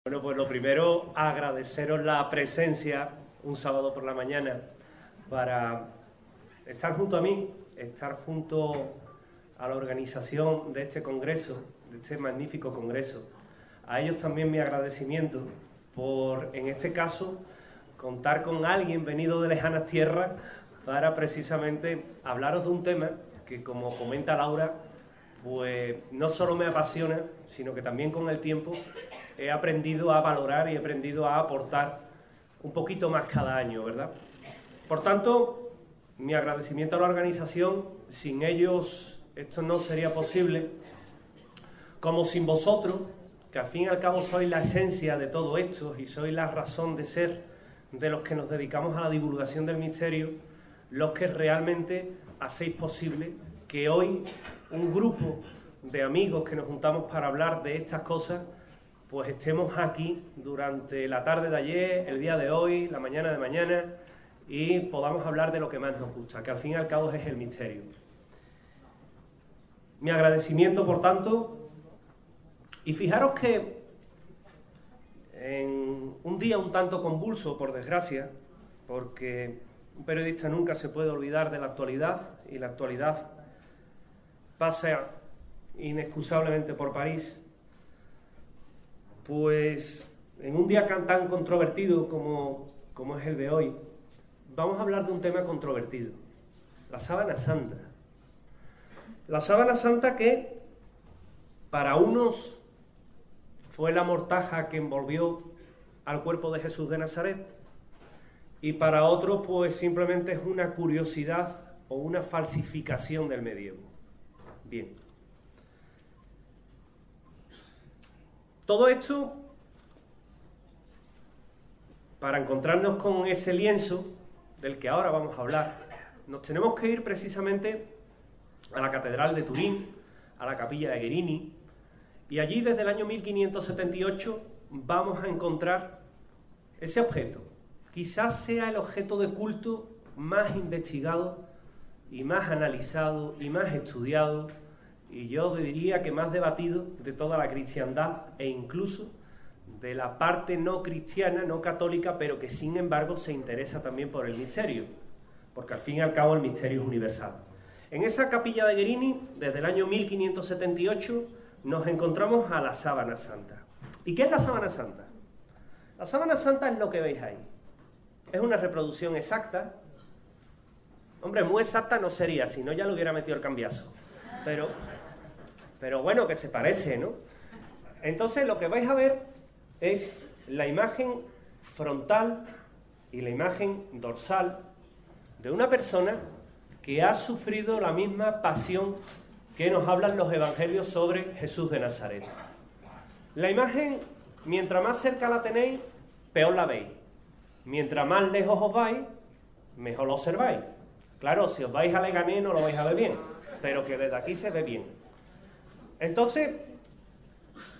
Bueno, pues lo primero, agradeceros la presencia un sábado por la mañana para estar junto a mí, estar junto a la organización de este congreso, de este magnífico congreso. A ellos también mi agradecimiento por, en este caso, contar con alguien venido de lejanas tierras para precisamente hablaros de un tema que, como comenta Laura, pues no solo me apasiona, sino que también con el tiempo he aprendido a valorar y he aprendido a aportar un poquito más cada año, ¿verdad? Por tanto, mi agradecimiento a la organización. Sin ellos esto no sería posible, como sin vosotros, que al fin y al cabo sois la esencia de todo esto y sois la razón de ser de los que nos dedicamos a la divulgación del misterio, los que realmente hacéis posible que hoy un grupo de amigos que nos juntamos para hablar de estas cosas, pues estemos aquí durante la tarde de ayer, el día de hoy, la mañana de mañana, y podamos hablar de lo que más nos gusta, que al fin y al cabo es el misterio. Mi agradecimiento, por tanto, y fijaros que en un día un tanto convulso, por desgracia, porque un periodista nunca se puede olvidar de la actualidad, y la actualidad pasa inexcusablemente por París, pues en un día tan controvertido como es el de hoy, vamos a hablar de un tema controvertido, la sábana santa. La sábana santa que para unos fue la mortaja que envolvió al cuerpo de Jesús de Nazaret, y para otros pues simplemente es una curiosidad o una falsificación del medievo. Bien. Todo esto para encontrarnos con ese lienzo del que ahora vamos a hablar. Nos tenemos que ir precisamente a la Catedral de Turín, a la Capilla de Guerini, y allí desde el año 1578 vamos a encontrar ese objeto. Quizás sea el objeto de culto más investigado y más analizado y más estudiado, y yo diría que más debatido de toda la cristiandad e incluso de la parte no cristiana, no católica, pero que sin embargo se interesa también por el misterio, porque al fin y al cabo el misterio es universal. En esa Capilla de Guerini, desde el año 1578, nos encontramos a la sábana santa. ¿Y qué es la sábana santa? La sábana santa es lo que veis ahí. Es una reproducción exacta. Hombre, muy exacta no sería, si no ya lo hubiera metido el cambiazo. Pero bueno, que se parece, ¿no? Entonces lo que vais a ver es la imagen frontal y la imagen dorsal de una persona que ha sufrido la misma pasión que nos hablan los evangelios sobre Jesús de Nazaret. La imagen, mientras más cerca la tenéis, peor la veis. Mientras más lejos os vais, mejor lo observáis. Claro, si os vais a Leganés no lo vais a ver bien, pero que desde aquí se ve bien. Entonces,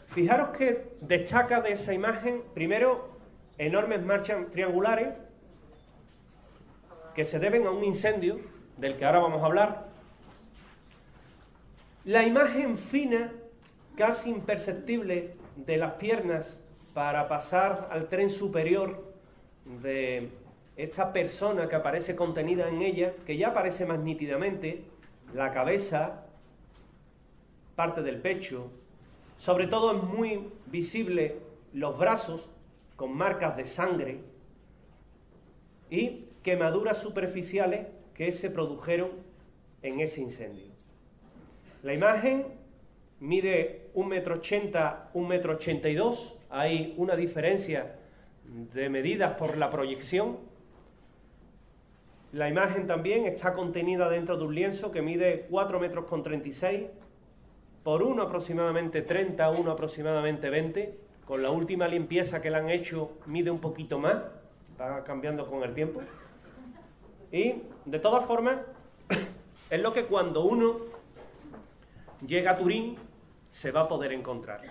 fijaros que destaca de esa imagen, primero, enormes marchas triangulares que se deben a un incendio, del que ahora vamos a hablar. La imagen fina, casi imperceptible, de las piernas para pasar al tren superior de esta persona que aparece contenida en ella, que ya aparece más nítidamente, la cabeza, parte del pecho, sobre todo es muy visible los brazos con marcas de sangre y quemaduras superficiales que se produjeron en ese incendio. La imagen mide 1,80 m, 1,82 m, hay una diferencia de medidas por la proyección. La imagen también está contenida dentro de un lienzo que mide 4,36 m por 1 aproximadamente 30, 1 aproximadamente 20. Con la última limpieza que le han hecho mide un poquito más, va cambiando con el tiempo. Y de todas formas es lo que cuando uno llega a Turín se va a poder encontrar.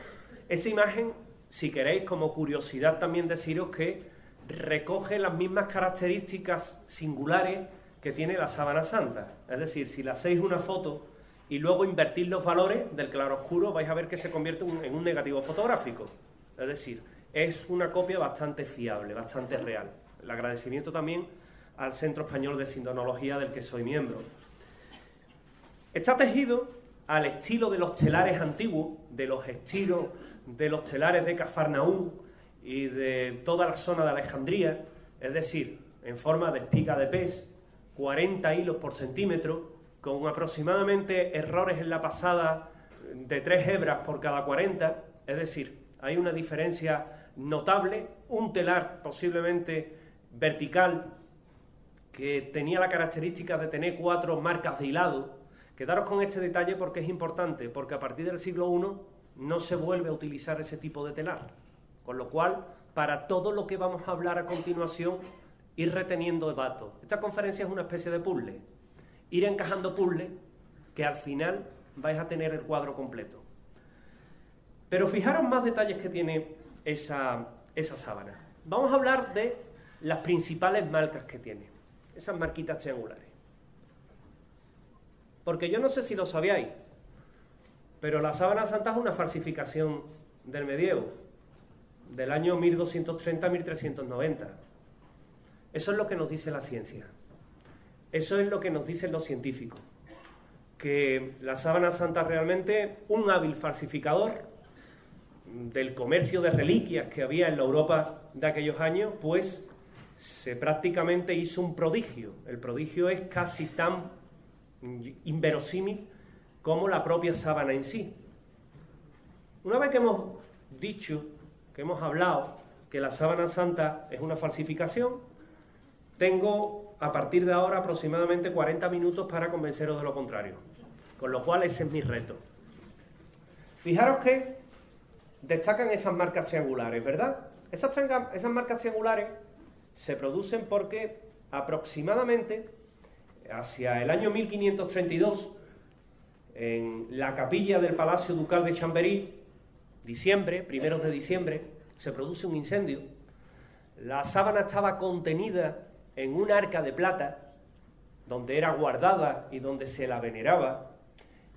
Esa imagen, si queréis, como curiosidad también deciros que recoge las mismas características singulares que tiene la sábana santa. Es decir, si le hacéis una foto y luego invertís los valores del claroscuro, vais a ver que se convierte en un negativo fotográfico. Es decir, es una copia bastante fiable, bastante real. El agradecimiento también al Centro Español de Sindonología, del que soy miembro. Está tejido al estilo de los telares antiguos, de los estilos de los telares de Cafarnaúm y de toda la zona de Alejandría, es decir, en forma de espiga de pez, 40 hilos por centímetro, con aproximadamente errores en la pasada de 3 hebras por cada 40, es decir, hay una diferencia notable, un telar posiblemente vertical que tenía la característica de tener 4 marcas de hilado. Quedaros con este detalle porque es importante, porque a partir del siglo I no se vuelve a utilizar ese tipo de telar, con lo cual, para todo lo que vamos a hablar a continuación, ir reteniendo datos. Esta conferencia es una especie de puzzle, ir encajando puzzles que al final vais a tener el cuadro completo. Pero fijaros más detalles que tiene esa sábana. Vamos a hablar de las principales marcas que tiene, esas marquitas triangulares. Porque yo no sé si lo sabíais, pero la sábana santa es una falsificación del medievo, del año 1230-1390. Eso es lo que nos dice la ciencia. Eso es lo que nos dicen los científicos. Que la sábana santa realmente, un hábil falsificador del comercio de reliquias que había en la Europa de aquellos años, pues se prácticamente hizo un prodigio. El prodigio es casi tan inverosímil como la propia sábana en sí. Una vez que hemos dicho, que hemos hablado que la sábana santa es una falsificación, tengo a partir de ahora aproximadamente 40 minutos para convenceros de lo contrario, con lo cual ese es mi reto. Fijaros que destacan esas marcas triangulares, ¿verdad? Esas marcas triangulares se producen porque aproximadamente hacia el año 1532, en la capilla del Palacio Ducal de Chamberí, primeros de diciembre, se produce un incendio. La sábana estaba contenida en un arca de plata, donde era guardada y donde se la veneraba.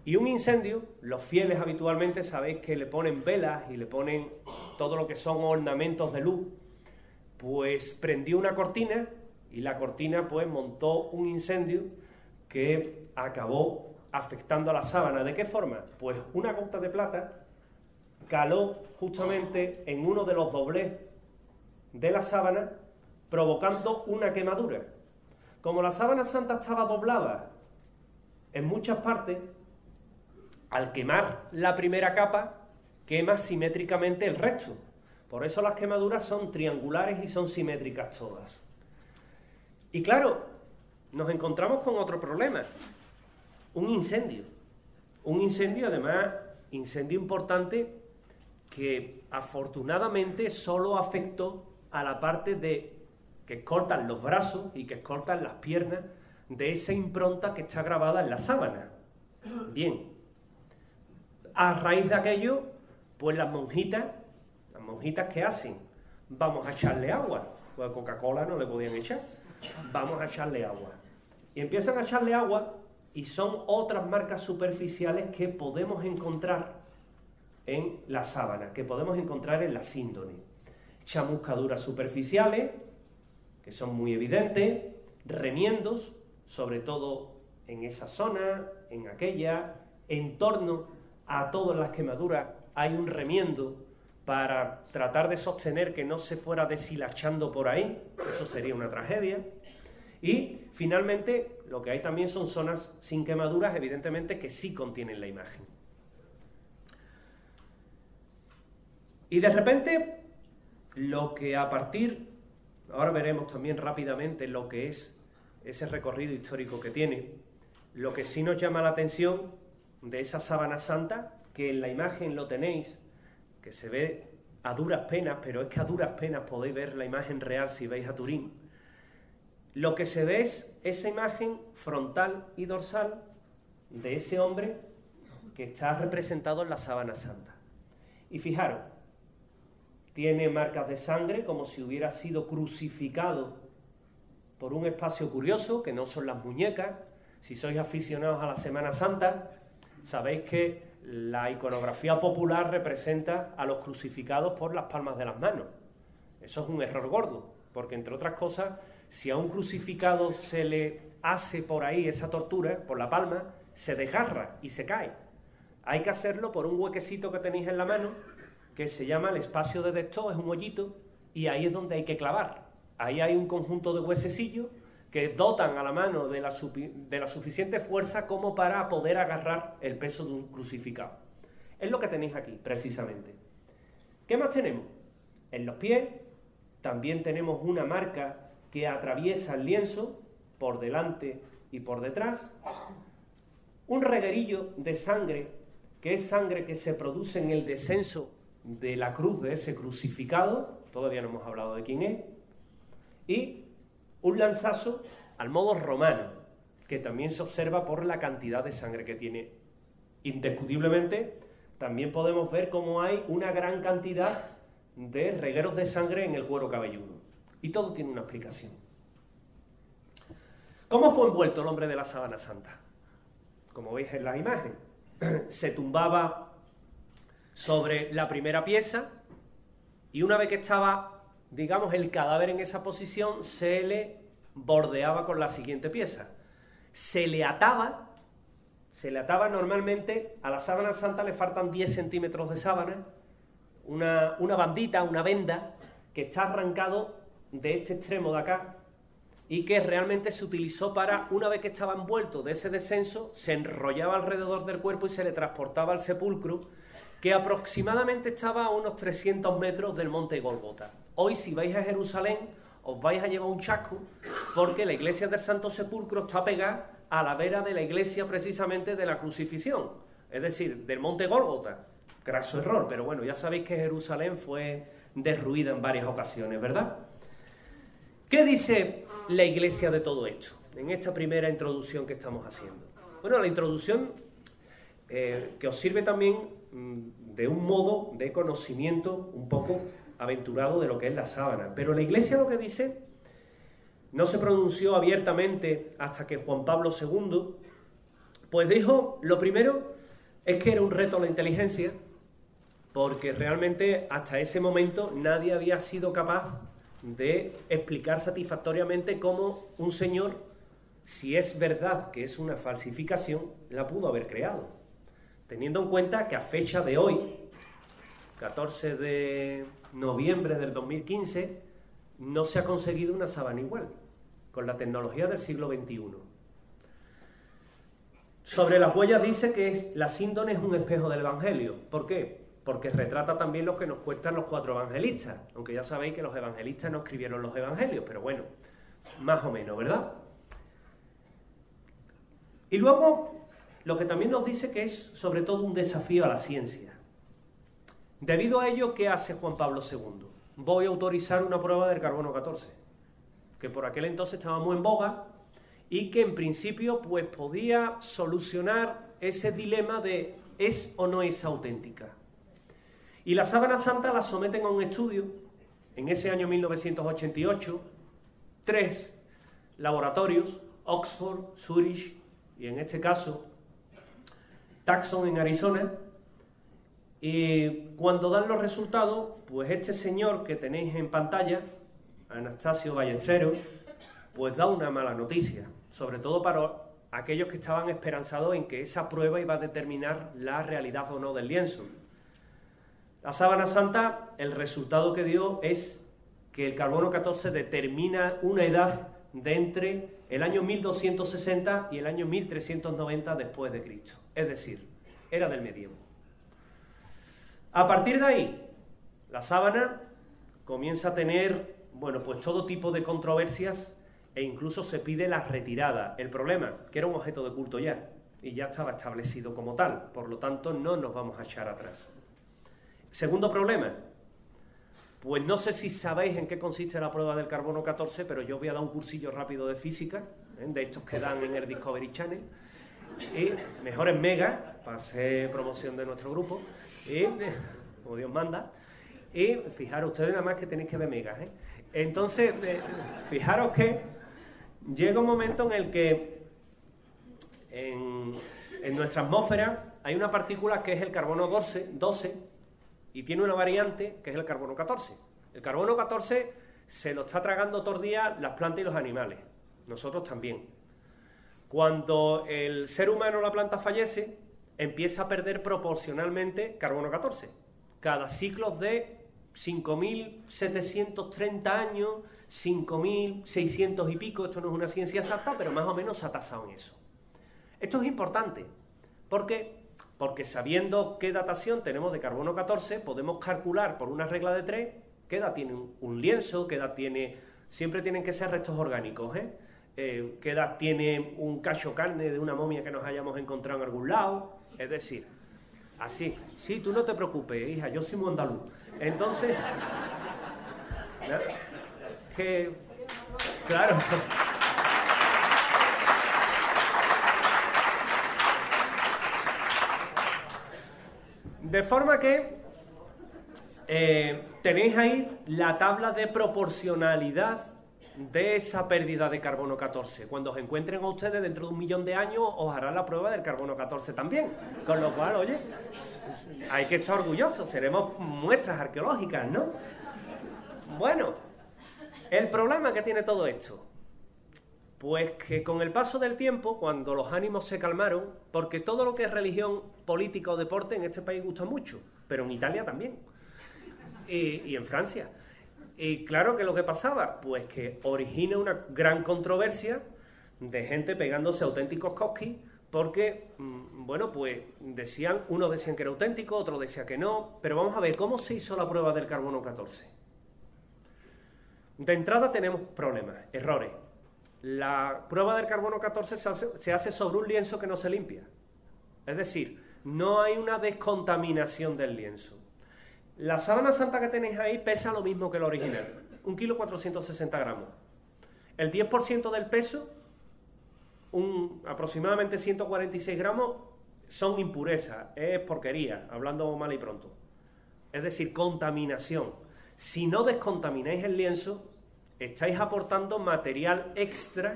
Y un incendio, los fieles habitualmente sabéis que le ponen velas y le ponen todo lo que son ornamentos de luz, pues prendió una cortina y la cortina pues montó un incendio que acabó afectando a la sábana. ¿De qué forma? Pues una gota de plata caló justamente en uno de los doblez de la sábana, provocando una quemadura. Como la sábana santa estaba doblada en muchas partes, al quemar la primera capa, quema simétricamente el resto. Por eso las quemaduras son triangulares y son simétricas todas. Y claro, nos encontramos con otro problema, un incendio. Un incendio, además, incendio importante que afortunadamente solo afectó a la parte de que escoltan los brazos y que escoltan las piernas de esa impronta que está grabada en la sábana. Bien, a raíz de aquello, pues las monjitas ¿qué hacen? Vamos a echarle agua. Pues a Coca-Cola no le podían echar. Vamos a echarle agua. Y empiezan a echarle agua y son otras marcas superficiales que podemos encontrar en la sábana, que podemos encontrar en la síndone. Chamuscaduras superficiales, que son muy evidentes, remiendos, sobre todo en esa zona, en aquella, en torno a todas las quemaduras hay un remiendo para tratar de sostener que no se fuera deshilachando por ahí, eso sería una tragedia. Y finalmente lo que hay también son zonas sin quemaduras, evidentemente que sí contienen la imagen. Y de repente, lo que a partir, ahora veremos también rápidamente lo que es ese recorrido histórico que tiene, lo que sí nos llama la atención de esa sábana santa, que en la imagen lo tenéis, que se ve a duras penas, pero es que a duras penas podéis ver la imagen real si veis a Turín. Lo que se ve es esa imagen frontal y dorsal de ese hombre que está representado en la sábana santa. Y fijaros, tiene marcas de sangre como si hubiera sido crucificado por un espacio curioso, que no son las muñecas. Si sois aficionados a la Semana Santa, sabéis que la iconografía popular representa a los crucificados por las palmas de las manos. Eso es un error gordo, porque entre otras cosas, si a un crucificado se le hace por ahí esa tortura, por la palma, se desgarra y se cae. Hay que hacerlo por un huequecito que tenéis en la mano, que se llama el espacio de Destó, es un hoyito, y ahí es donde hay que clavar. Ahí hay un conjunto de huesecillos que dotan a la mano de la suficiente fuerza como para poder agarrar el peso de un crucificado. Es lo que tenéis aquí, precisamente. ¿Qué más tenemos? En los pies también tenemos una marca que atraviesa el lienzo por delante y por detrás. Un reguerillo de sangre, que es sangre que se produce en el descenso de la cruz de ese crucificado, todavía no hemos hablado de quién es, y un lanzazo al modo romano, que también se observa por la cantidad de sangre que tiene. Indiscutiblemente, también podemos ver cómo hay una gran cantidad de regueros de sangre en el cuero cabelludo. Y todo tiene una explicación. ¿Cómo fue envuelto el hombre de la sábana santa? Como veis en la imagen, se tumbaba sobre la primera pieza y una vez que estaba, digamos, el cadáver en esa posición, se le bordeaba con la siguiente pieza. Se le ataba normalmente, a la sábana santa le faltan 10 centímetros de sábana, una bandita, una venda, que está arrancado de este extremo de acá y que realmente se utilizó para, una vez que estaba envuelto de ese descenso, se enrollaba alrededor del cuerpo y se le transportaba al sepulcro, que aproximadamente estaba a unos 300 metros del monte Gólgota. Hoy, si vais a Jerusalén, os vais a llevar un chasco, porque la iglesia del Santo Sepulcro está pegada a la vera de la iglesia precisamente de la crucifixión, es decir, del monte Gólgota. Graso error, pero bueno, ya sabéis que Jerusalén fue derruida en varias ocasiones, ¿verdad? ¿Qué dice la iglesia de todo esto, en esta primera introducción que estamos haciendo? Bueno, la introducción que os sirve también de un modo de conocimiento un poco aventurado de lo que es la sábana. Pero la iglesia lo que dice no se pronunció abiertamente hasta que Juan Pablo II, pues dijo, lo primero es que era un reto a la inteligencia, porque realmente hasta ese momento nadie había sido capaz de explicar satisfactoriamente cómo un señor, si es verdad que es una falsificación, la pudo haber creado. Teniendo en cuenta que a fecha de hoy, 14 de noviembre del 2015, no se ha conseguido una sábana igual, con la tecnología del siglo XXI. Sobre las huellas dice que la síndone es un espejo del Evangelio. ¿Por qué? Porque retrata también lo que nos cuentan los 4 evangelistas, aunque ya sabéis que los evangelistas no escribieron los evangelios, pero bueno, más o menos, ¿verdad? Y luego, lo que también nos dice que es sobre todo un desafío a la ciencia. Debido a ello, ¿qué hace Juan Pablo II? Voy a autorizar una prueba del carbono 14, que por aquel entonces estaba muy en boga y que en principio pues podía solucionar ese dilema de ¿es o no es auténtica? Y la sábana santa la someten a un estudio en ese año 1988, 3 laboratorios, Oxford, Zurich y en este caso Tucson en Arizona. Y cuando dan los resultados, pues este señor que tenéis en pantalla, Anastasio Ballesteros, pues da una mala noticia, sobre todo para aquellos que estaban esperanzados en que esa prueba iba a determinar la realidad o no del lienzo. La sábana santa, el resultado que dio es que el carbono 14 determina una edad de entre el año 1260 y el año 1390 después de Cristo, es decir, era del medievo. A partir de ahí, la sábana comienza a tener, bueno, pues todo tipo de controversias e incluso se pide la retirada. El problema, que era un objeto de culto ya, y ya estaba establecido como tal, por lo tanto no nos vamos a echar atrás. Segundo problema, pues no sé si sabéis en qué consiste la prueba del carbono 14, pero yo voy a dar un cursillo rápido de física, de estos que dan en el Discovery Channel, y mejor en Mega, para hacer promoción de nuestro grupo, y, como Dios manda, y fijaros, ustedes nada más que tenéis que ver Mega, Entonces, fijaros que llega un momento en el que en nuestra atmósfera hay una partícula que es el carbono 12 y tiene una variante que es el carbono 14. El carbono 14 se lo está tragando todos los días las plantas y los animales, nosotros también. Cuando el ser humano o la planta fallece, empieza a perder proporcionalmente carbono 14. Cada ciclo de 5.730 años, 5.600 y pico, esto no es una ciencia exacta, pero más o menos se ha tasado en eso. Esto es importante, ¿por qué? Porque sabiendo qué datación tenemos de carbono 14, podemos calcular por una regla de 3 qué edad tiene un lienzo, qué edad tiene... Siempre tienen que ser restos orgánicos, qué edad tiene un cacho carne de una momia que nos hayamos encontrado en algún lado, es decir, así. Sí, tú no te preocupes, hija, yo soy muy andaluz. Entonces, que... Claro... De forma que tenéis ahí la tabla de proporcionalidad de esa pérdida de carbono 14. Cuando os encuentren a ustedes dentro de 1 millón de años, os harán la prueba del carbono 14 también. Con lo cual, oye, hay que estar orgullosos, seremos muestras arqueológicas, ¿no? Bueno, el problema que tiene todo esto, pues que con el paso del tiempo, cuando los ánimos se calmaron, porque todo lo que es religión, política o deporte en este país gusta mucho, pero en Italia también, y en Francia. Y claro que lo que pasaba, pues que origina una gran controversia de gente pegándose auténticos cosquis, porque, bueno, pues unos decían que era auténtico, otros decían que no, pero vamos a ver, ¿cómo se hizo la prueba del carbono 14? De entrada tenemos problemas, errores. La prueba del carbono 14 se hace sobre un lienzo que no se limpia. Es decir, no hay una descontaminación del lienzo. La sábana santa que tenéis ahí pesa lo mismo que el original, 1,460 gramos. El 10% del peso, aproximadamente 146 gramos, son impurezas, es porquería, hablando mal y pronto. Es decir, contaminación. Si no descontamináis el lienzo, estáis aportando material extra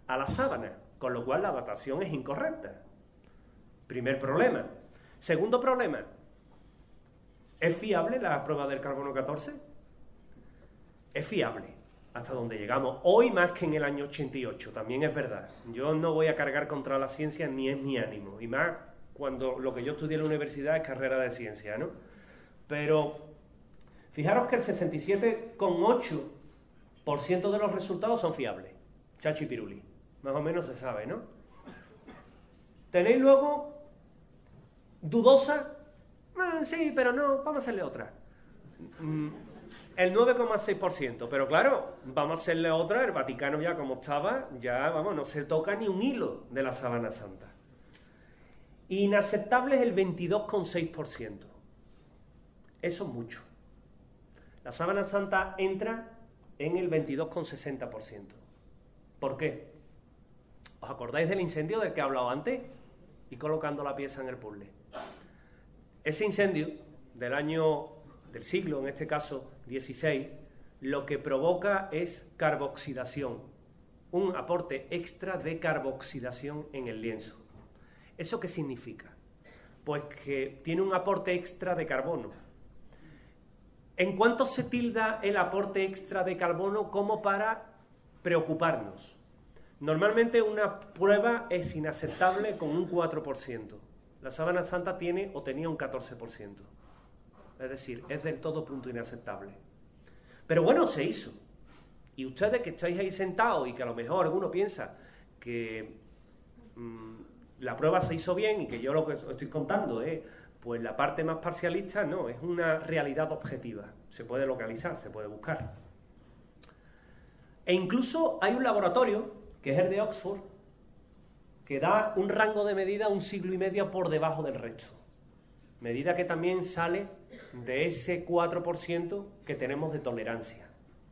a la sábana, con lo cual la datación es incorrecta. Primer problema. Segundo problema, ¿es fiable la prueba del carbono 14? Es fiable, hasta donde llegamos. Hoy más que en el año 88, también es verdad. Yo no voy a cargar contra la ciencia, ni es mi ánimo, y más cuando lo que yo estudié en la universidad es carrera de ciencia, ¿no? Pero fijaros que el 67,8% de los resultados son fiables. Chachi piruli. Más o menos se sabe, ¿no? Tenéis luego dudosa. Sí, pero no, vamos a hacerle otra. El 9,6%. Pero claro, vamos a hacerle otra. El Vaticano ya como estaba, ya, vamos, no se toca ni un hilo de la sábana santa. Inaceptable es el 22,6%. Eso es mucho. La sábana santa entra en el 22,60%. ¿Por qué? ¿Os acordáis del incendio del que he hablado antes? Y colocando la pieza en el puzzle. Ese incendio del siglo, en este caso 16, lo que provoca es carboxidación, un aporte extra de carboxidación en el lienzo. ¿Eso qué significa? Pues que tiene un aporte extra de carbono. ¿En cuánto se tilda el aporte extra de carbono como para preocuparnos? Normalmente una prueba es inaceptable con un 4%. La sábana santa tiene o tenía un 14%. Es decir, es del todo punto inaceptable. Pero bueno, se hizo. Y ustedes que estáis ahí sentados y que a lo mejor alguno piensa que la prueba se hizo bien y que yo lo que os estoy contando es pues la parte más parcialista, no, es una realidad objetiva. Se puede localizar, se puede buscar. E incluso hay un laboratorio, que es el de Oxford, que da un rango de medida 1,5 siglos por debajo del resto. Medida que también sale de ese 4% que tenemos de tolerancia.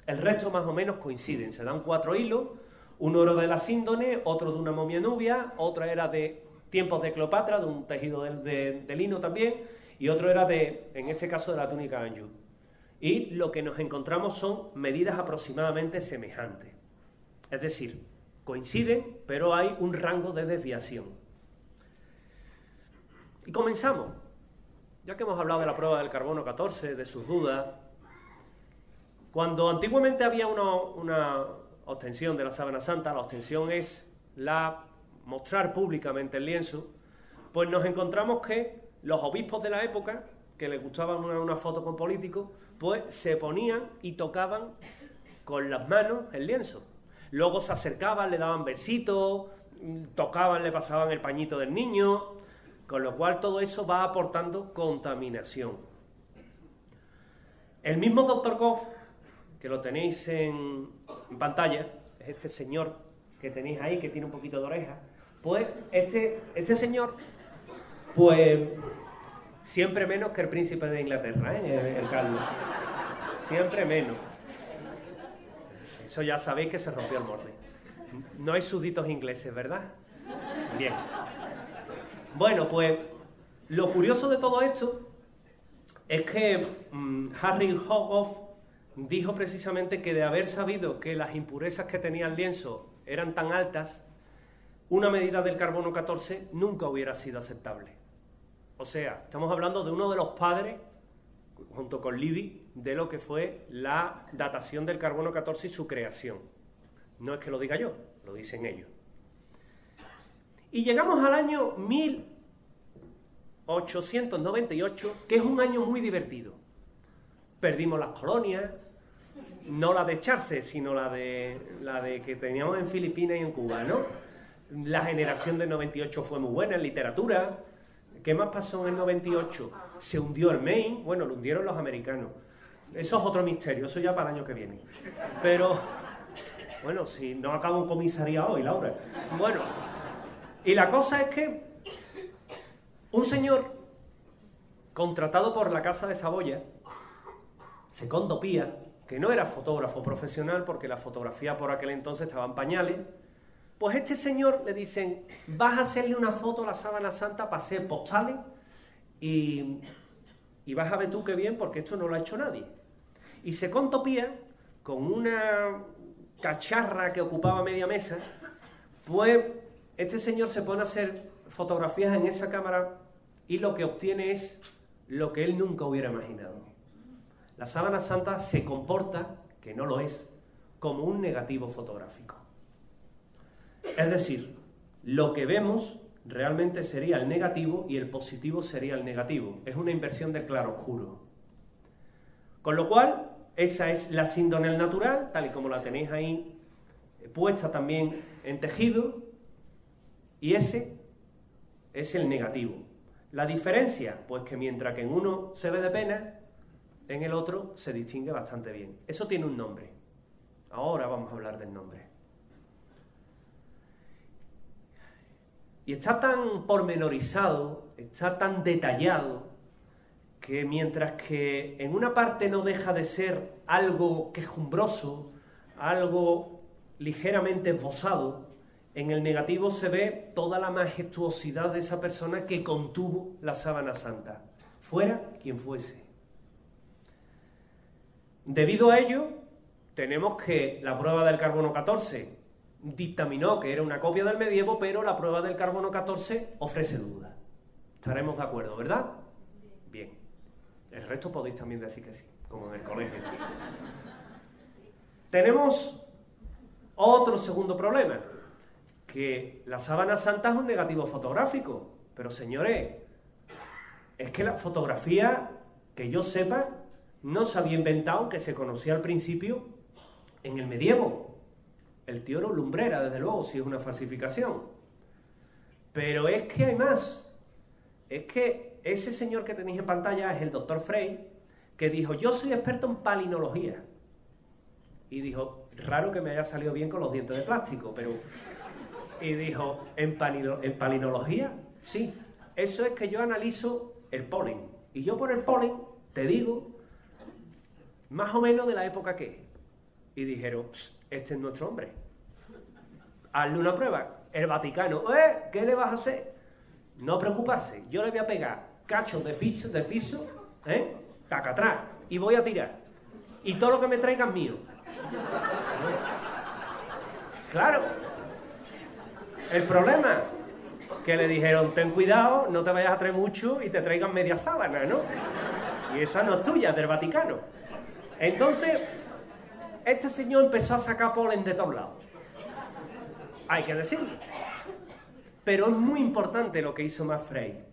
El resto más o menos coinciden, se dan 4 hilos, uno era de la síndone, otro de una momia nubia, otra era de tiempos de Cleopatra, de un tejido de lino también, y otro era en este caso, de la túnica Anjou. Y lo que nos encontramos son medidas aproximadamente semejantes. Es decir, coinciden, pero hay un rango de desviación. Y comenzamos. Ya que hemos hablado de la prueba del carbono 14, de sus dudas, cuando antiguamente había una ostensión de la sábana santa, la ostensión es mostrar públicamente el lienzo, pues nos encontramos que los obispos de la época, que les gustaba una foto con políticos, pues se ponían y tocaban con las manos el lienzo. Luego se acercaban, le daban besitos, tocaban, le pasaban el pañito del niño, con lo cual todo eso va aportando contaminación. El mismo Dr. Koff, que lo tenéis en pantalla, es este señor que tenéis ahí, que tiene un poquito de oreja, pues este señor, pues siempre menos que el príncipe de Inglaterra, el Carlos. Siempre menos. Eso ya sabéis que se rompió el molde. No hay súbditos ingleses, ¿verdad? Bien. Bueno, pues lo curioso de todo esto es que Harry Hogarth dijo precisamente que de haber sabido que las impurezas que tenía el lienzo eran tan altas, una medida del carbono 14 nunca hubiera sido aceptable. O sea, estamos hablando de uno de los padres, junto con Livy, de lo que fue la datación del carbono 14 y su creación. No es que lo diga yo, lo dicen ellos. Y llegamos al año 1898, que es un año muy divertido. Perdimos las colonias, no la de echarse, sino la de que teníamos en Filipinas y en Cuba, ¿no? La generación del 98 fue muy buena en literatura. ¿Qué más pasó en el 98? Se hundió el Maine, bueno, lo hundieron los americanos. Eso es otro misterio, eso ya para el año que viene. Pero, bueno, si no acaba un comisariado hoy, Laura. Bueno, y la cosa es que un señor contratado por la Casa de Saboya, Secondo Pía, que no era fotógrafo profesional porque la fotografía por aquel entonces estaba en pañales, pues este señor le dicen, vas a hacerle una foto a la sábana santa para hacer postales y vas a ver tú qué bien porque esto no lo ha hecho nadie. Y Secondo Pía, con una cacharra que ocupaba media mesa, pues este señor se pone a hacer fotografías en esa cámara y lo que obtiene es lo que él nunca hubiera imaginado. La sábana santa se comporta, que no lo es, como un negativo fotográfico. Es decir, lo que vemos realmente sería el negativo y el positivo sería el negativo. Es una inversión del claroscuro. Con lo cual, esa es la síndrome natural, tal y como la tenéis ahí puesta también en tejido, y ese es el negativo. La diferencia, pues que mientras que en uno se ve de pena, en el otro se distingue bastante bien. Eso tiene un nombre. Ahora vamos a hablar del nombre. Y está tan pormenorizado, está tan detallado, que mientras que en una parte no deja de ser algo quejumbroso, algo ligeramente esbozado, en el negativo se ve toda la majestuosidad de esa persona que contuvo la sábana santa, fuera quien fuese. Debido a ello, tenemos que la prueba del carbono 14 dictaminó que era una copia del medievo, pero la prueba del carbono 14 ofrece dudas. Estaremos de acuerdo, ¿verdad? Bien. El resto podéis también decir que sí, como en el colegio. Tenemos otro segundo problema, que la sábana santa es un negativo fotográfico. Pero señores, es que la fotografía, que yo sepa, no se había inventado, aunque se conocía al principio, en el medievo. El tío era un lumbrera, desde luego, si es una falsificación. Pero es que hay más. Es que ese señor que tenéis en pantalla es el doctor Frey, que dijo, yo soy experto en palinología. Y dijo, raro que me haya salido bien con los dientes de plástico, pero... Y dijo, ¿en palinología? Sí, eso es que yo analizo el polen. Y yo por el polen te digo más o menos de la época que es. Y dijeron, este es nuestro hombre. Hazle una prueba. El Vaticano, ¿qué le vas a hacer? No preocuparse, yo le voy a pegar cachos de fiso, taca atrás, y voy a tirar. Y todo lo que me traiga es mío. Claro. El problema, que le dijeron, ten cuidado, no te vayas a traer mucho y te traigan media sábana, ¿no? Y esa no es tuya, es del Vaticano. Entonces, este señor empezó a sacar polen de todos lados. Hay que decirlo. Pero es muy importante lo que hizo Max Frey.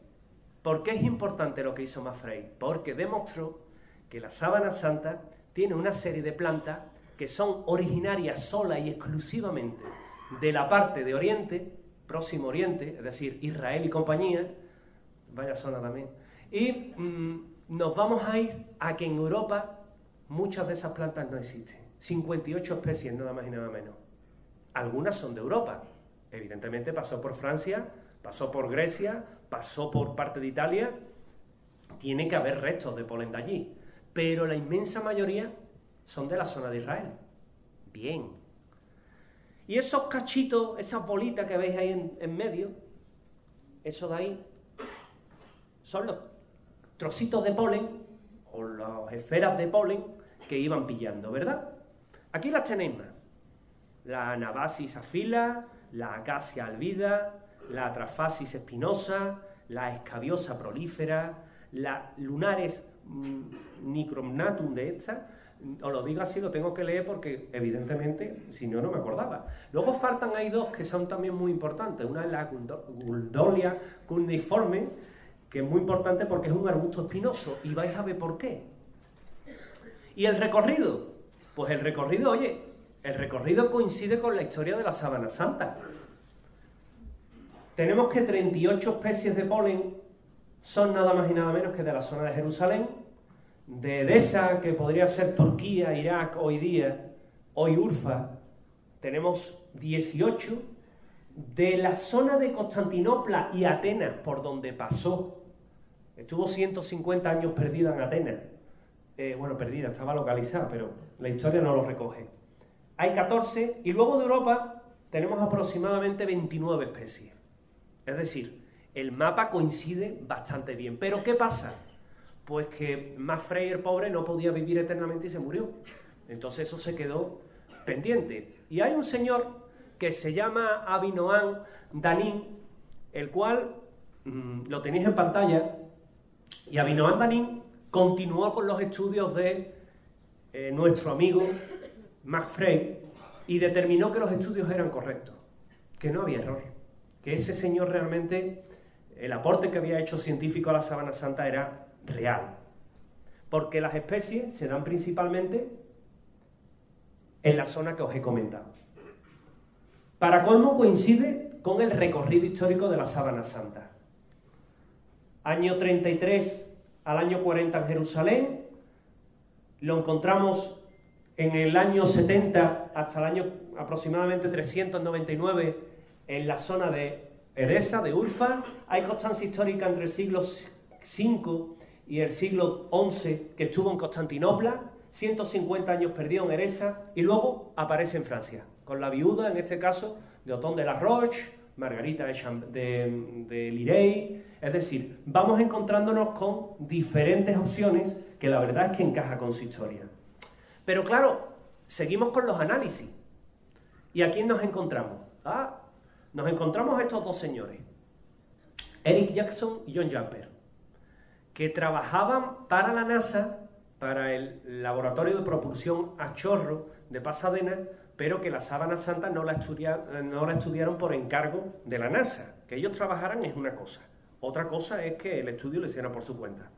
¿Por qué es importante lo que hizo Max Frey? Porque demostró que la sábana santa tiene una serie de plantas que son originarias sola y exclusivamente de la parte de Oriente, Próximo Oriente, es decir, Israel y compañía, vaya zona también, y nos vamos a ir a que en Europa muchas de esas plantas no existen. 58 especies, nada más y nada menos. Algunas son de Europa. Evidentemente pasó por Francia, pasó por Grecia, pasó por parte de Italia. Tiene que haber restos de polen de allí. Pero la inmensa mayoría son de la zona de Israel. Bien. Y esos cachitos, esas bolitas que veis ahí en medio, eso de ahí, son los trocitos de polen, o las esferas de polen que iban pillando, ¿verdad? Aquí las tenéis más. La Anabasis afila, la Acacia albida, la Atrafasis espinosa, la Escabiosa prolífera, la Lunares nicromnatum de esta. Os lo digo así, lo tengo que leer porque, evidentemente, si no, no me acordaba. Luego faltan ahí dos que son también muy importantes. Una es la Guldolia cuneiforme, que es muy importante porque es un arbusto espinoso, y vais a ver por qué. ¿Y el recorrido? Pues el recorrido, oye, el recorrido coincide con la historia de la sábana santa. Tenemos que 38 especies de polen son nada más y nada menos que de la zona de Jerusalén, de Edesa, que podría ser Turquía, Irak hoy día, hoy Urfa, tenemos 18, de la zona de Constantinopla y Atenas, por donde pasó, estuvo 150 años perdida en Atenas, bueno, perdida, estaba localizada, pero la historia no lo recoge. Hay 14, y luego de Europa tenemos aproximadamente 29 especies. Es decir, el mapa coincide bastante bien. ¿Pero qué pasa? Pues que Max Frey, el pobre, no podía vivir eternamente y se murió. Entonces eso se quedó pendiente. Y hay un señor que se llama Avinoam Danin, el cual lo tenéis en pantalla, y Avinoam Danin continuó con los estudios de nuestro amigo Max Frey y determinó que los estudios eran correctos, que no había error, que ese señor realmente, el aporte que había hecho científico a la sábana santa era real, porque las especies se dan principalmente en la zona que os he comentado. Para colmo coincide con el recorrido histórico de la sábana santa. Año 33 al año 40 en Jerusalén, lo encontramos en el año 70 hasta el año aproximadamente 399 en la zona de Edesa, de Urfa. Hay constancia histórica entre el siglo V y el siglo XI que estuvo en Constantinopla, 150 años perdido en Edesa, y luego aparece en Francia, con la viuda, en este caso, de Otón de la Roche, Margarita de Lirey. Es decir, vamos encontrándonos con diferentes opciones que la verdad es que encaja con su historia. Pero claro, seguimos con los análisis. ¿Y a quién nos encontramos? Nos encontramos a estos dos señores, Eric Jackson y John Jumper, que trabajaban para la NASA, para el laboratorio de propulsión a chorro de Pasadena, pero que la sábana santa no la estudiaron por encargo de la NASA. Que ellos trabajaran es una cosa, otra cosa es que el estudio lo hicieran por su cuenta.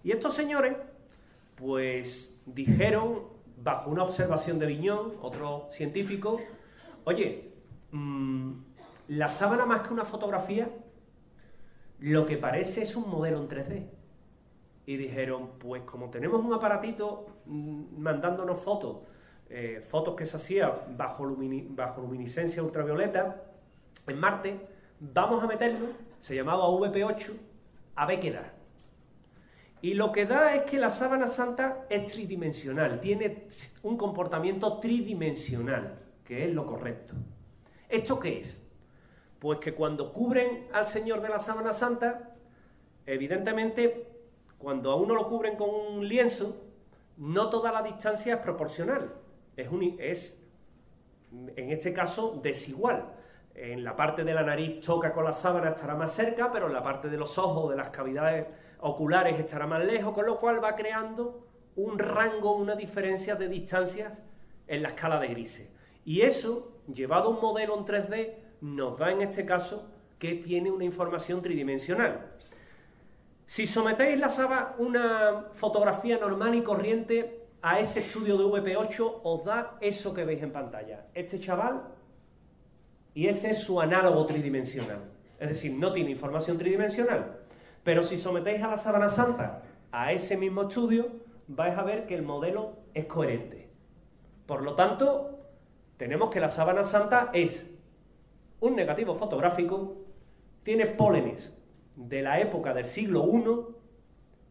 Y estos señores, pues dijeron, bajo una observación de Viñón, otro científico, oye, la sábana más que una fotografía, lo que parece es un modelo en 3D. Y dijeron, pues como tenemos un aparatito mandándonos fotos, fotos que se hacían bajo luminiscencia ultravioleta en Marte, vamos a meterlo, se llamaba VP8, a ver qué da. Y lo que da es que la sábana santa es tridimensional, tiene un comportamiento tridimensional, que es lo correcto. ¿Esto qué es? Pues que cuando cubren al señor de la sábana santa, evidentemente, cuando a uno lo cubren con un lienzo, no toda la distancia es proporcional, es en este caso desigual. En la parte de la nariz toca con la sábana, estará más cerca, pero en la parte de los ojos, de las cavidades oculares, estará más lejos, con lo cual va creando un rango, una diferencia de distancias en la escala de grises. Y eso, llevado a un modelo en 3D, nos da en este caso que tiene una información tridimensional. Si sometéis una fotografía normal y corriente a ese estudio de VP8, os da eso que veis en pantalla. Este chaval, y ese es su análogo tridimensional. Es decir, no tiene información tridimensional. Pero si sometéis a la sábana santa a ese mismo estudio, vais a ver que el modelo es coherente. Por lo tanto, tenemos que la sábana santa es un negativo fotográfico, tiene pólenes de la época del siglo I,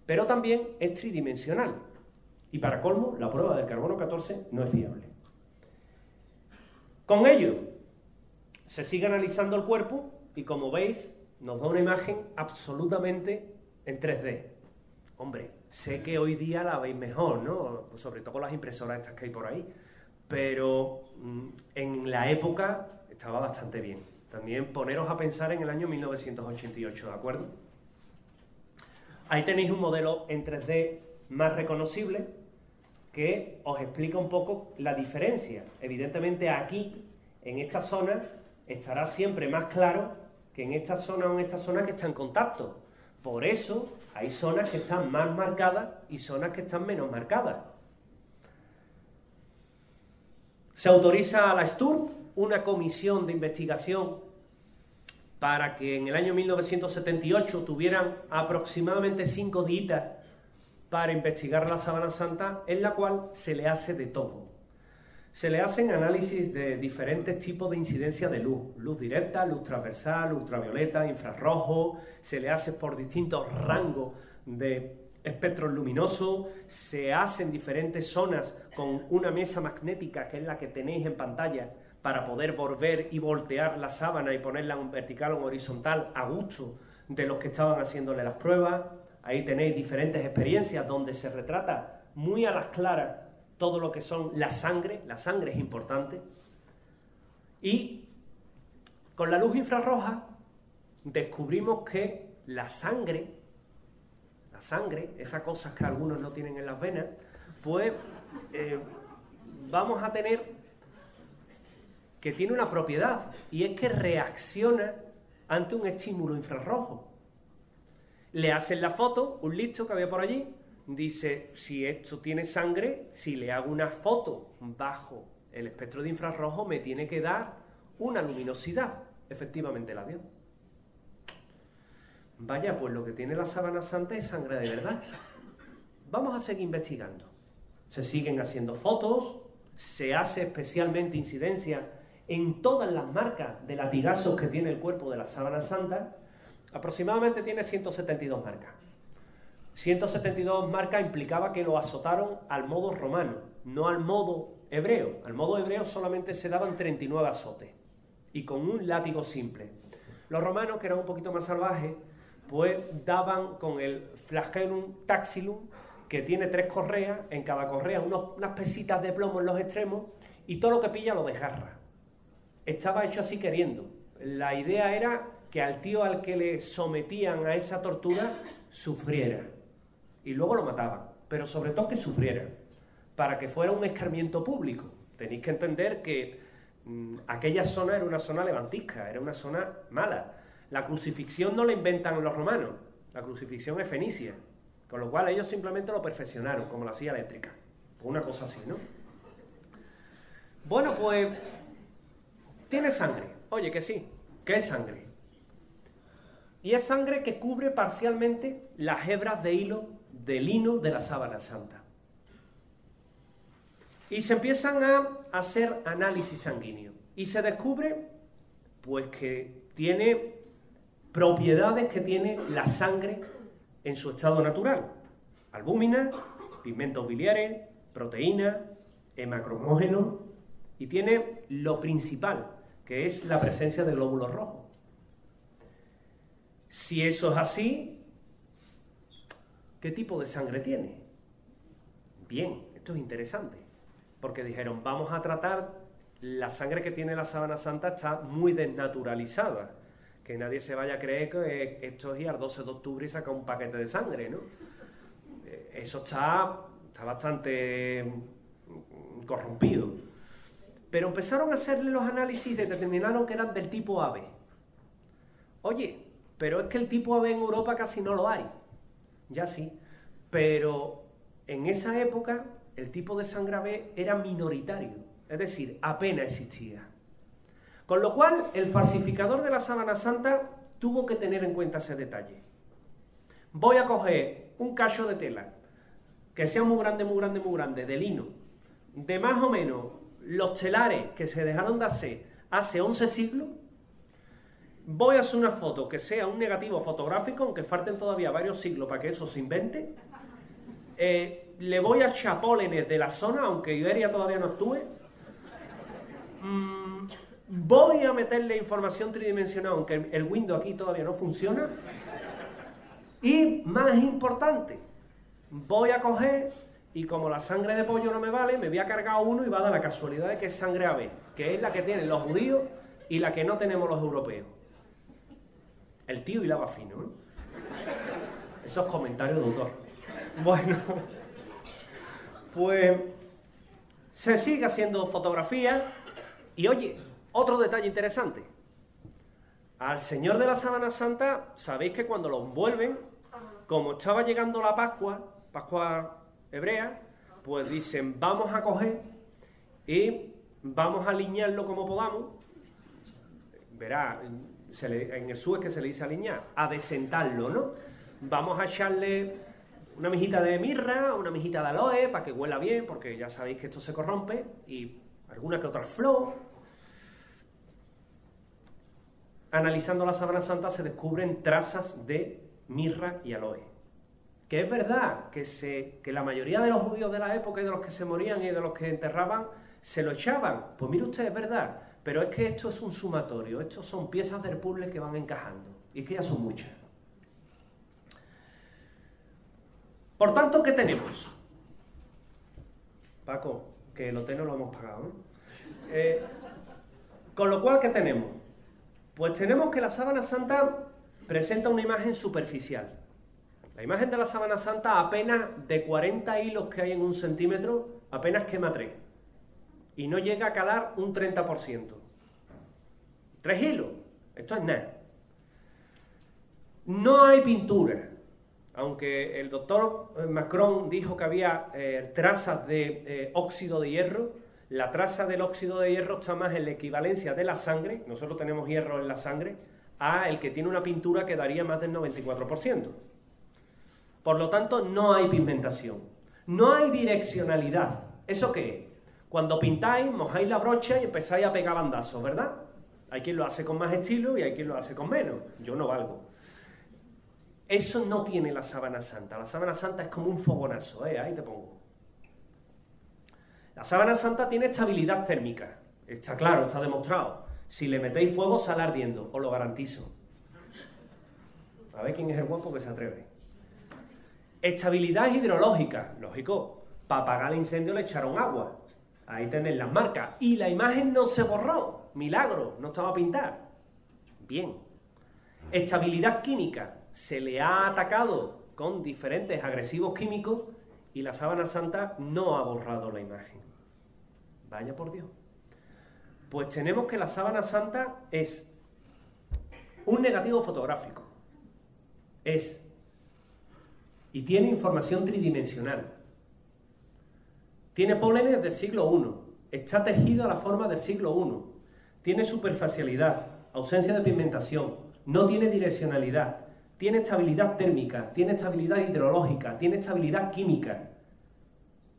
pero también es tridimensional. Y para colmo, la prueba del carbono 14 no es fiable. Con ello, se sigue analizando el cuerpo y, como veis, nos da una imagen absolutamente en 3D. Hombre, sé que hoy día la veis mejor, ¿no? Pues sobre todo con las impresoras estas que hay por ahí. Pero en la época estaba bastante bien. También poneros a pensar en el año 1988, ¿de acuerdo? Ahí tenéis un modelo en 3D más reconocible que os explica un poco la diferencia. Evidentemente aquí, en esta zona, estará siempre más claro que en esta zona o en esta zona que está en contacto. Por eso hay zonas que están más marcadas y zonas que están menos marcadas. Se autoriza a la STURP una comisión de investigación para que en el año 1978 tuvieran aproximadamente 5 días para investigar la sábana santa, en la cual se le hace de todo. Se le hacen análisis de diferentes tipos de incidencia de luz, luz directa, luz transversal, ultravioleta, infrarrojo, se le hace por distintos rangos de espectros luminosos, se hacen diferentes zonas con una mesa magnética, que es la que tenéis en pantalla, para poder volver y voltear la sábana y ponerla en vertical o en horizontal a gusto de los que estaban haciéndole las pruebas. Ahí tenéis diferentes experiencias donde se retrata muy a las claras todo lo que son la sangre es importante. Y con la luz infrarroja descubrimos que la sangre, esas cosas que algunos no tienen en las venas, pues vamos a tener que tiene una propiedad, y es que reacciona ante un estímulo infrarrojo. Le hacen la foto, un listo que había por allí, dice, si esto tiene sangre, si le hago una foto bajo el espectro de infrarrojo, me tiene que dar una luminosidad. Efectivamente la dio. Vaya, pues lo que tiene la sábana santa es sangre de verdad. Vamos a seguir investigando. Se siguen haciendo fotos, se hace especialmente incidencia en todas las marcas de latigazos que tiene el cuerpo de la sábana santa. Aproximadamente tiene 172 marcas. 172 marcas implicaba que lo azotaron al modo romano, no al modo hebreo. Al modo hebreo solamente se daban 39 azotes, y con un látigo simple. Los romanos, que eran un poquito más salvajes, pues daban con el flagellum taxilum, que tiene 3 correas, en cada correa unas pesitas de plomo en los extremos, y todo lo que pilla lo desgarra. Estaba hecho así queriendo. La idea era que al tío al que le sometían a esa tortura sufriera, y luego lo mataban, pero sobre todo que sufriera, para que fuera un escarmiento público. Tenéis que entender que aquella zona era una zona levantisca, era una zona mala. La crucifixión no la inventan los romanos, la crucifixión es fenicia, con lo cual ellos simplemente lo perfeccionaron, como la silla eléctrica, una cosa así, ¿no? Bueno, pues tiene sangre. Oye, que sí, que es sangre. Y es sangre que cubre parcialmente las hebras de lino de la sábana santa. Y se empiezan a hacer análisis sanguíneo. Y se descubre, pues, que tiene propiedades que tiene la sangre en su estado natural. Albúmina, pigmentos biliares, proteínas, hemacromógenos, y tiene lo principal, que es la presencia de glóbulos rojos. Si eso es así, ¿qué tipo de sangre tiene? Bien, esto es interesante, porque dijeron, vamos a tratar la sangre que tiene la sábana santa está muy desnaturalizada. Que nadie se vaya a creer que esto es ir al 12 de octubre y saca un paquete de sangre, ¿no? Eso está bastante corrompido. Pero empezaron a hacerle los análisis y determinaron que eran del tipo AB. Oye, pero es que el tipo AB en Europa casi no lo hay. Ya sí. Pero en esa época el tipo de sangre AB era minoritario. Es decir, apenas existía. Con lo cual, el falsificador de la sábana santa tuvo que tener en cuenta ese detalle. Voy a coger un cacho de tela, que sea muy grande, muy grande, muy grande, de lino, de más o menos los telares que se dejaron de hacer hace 11 siglos, voy a hacer una foto que sea un negativo fotográfico, aunque falten todavía varios siglos para que eso se invente, le voy a echar pólenes de la zona, aunque Iberia todavía no actúe, voy a meterle información tridimensional, aunque el Windows aquí todavía no funciona. Y, más importante, voy a coger, y como la sangre de pollo no me vale, me voy a cargar uno y va a dar la casualidad de que es sangre AB, que es la que tienen los judíos y la que no tenemos los europeos. El tío y la va fino, ¿no? Esos comentarios de autor. Bueno, pues se sigue haciendo fotografías y, oye, otro detalle interesante. Al señor de la sábana santa, sabéis que cuando lo envuelven, como estaba llegando la Pascua hebrea, pues dicen, vamos a coger y vamos a alinearlo como podamos. Verá, en el sur es que se le dice alinear, a desentarlo, ¿no? Vamos a echarle una mijita de mirra, una mijita de aloe, para que huela bien, porque ya sabéis que esto se corrompe, y alguna que otra flor. Analizando la sábana santa se descubren trazas de mirra y aloe. Que es verdad que la mayoría de los judíos de la época y de los que se morían y de los que enterraban se lo echaban. Pues mire usted, es verdad. Pero es que esto es un sumatorio. Estos son piezas del puzzle que van encajando. Y que ya son muchas. Por tanto, ¿qué tenemos? Paco, que el hotel no lo hemos pagado, ¿no? Con lo cual, ¿qué tenemos? Pues tenemos que la sábana santa presenta una imagen superficial. La imagen de la sábana santa, apenas de 40 hilos que hay en 1 centímetro, apenas quema 3. Y no llega a calar un 30%. 3 hilos, esto es nada. No hay pintura. Aunque el doctor Macron dijo que había trazas de óxido de hierro, la traza del óxido de hierro está más en la equivalencia de la sangre, nosotros tenemos hierro en la sangre, a el que tiene una pintura que daría más del 94%. Por lo tanto, no hay pigmentación, no hay direccionalidad. ¿Eso qué es? Cuando pintáis, mojáis la brocha y empezáis a pegar bandazos, ¿verdad? Hay quien lo hace con más estilo y hay quien lo hace con menos. Yo no valgo. Eso no tiene la sábana santa. La sábana santa es como un fogonazo, ahí te pongo. La sábana santa tiene estabilidad térmica. Está claro, está demostrado. Si le metéis fuego, sale ardiendo, os lo garantizo. A ver quién es el guapo que se atreve. Estabilidad hidrológica, lógico. Para apagar el incendio le echaron agua. Ahí tenéis las marcas. Y la imagen no se borró. Milagro, no estaba pintada. Bien. Estabilidad química. Se le ha atacado con diferentes agresivos químicos y la sábana santa no ha borrado la imagen. Vaya por Dios. Pues tenemos que la sábana santa es un negativo fotográfico. Y tiene información tridimensional. Tiene pólenes del siglo I. Está tejido a la forma del siglo I. Tiene superficialidad, ausencia de pigmentación. No tiene direccionalidad. Tiene estabilidad térmica, tiene estabilidad hidrológica, tiene estabilidad química,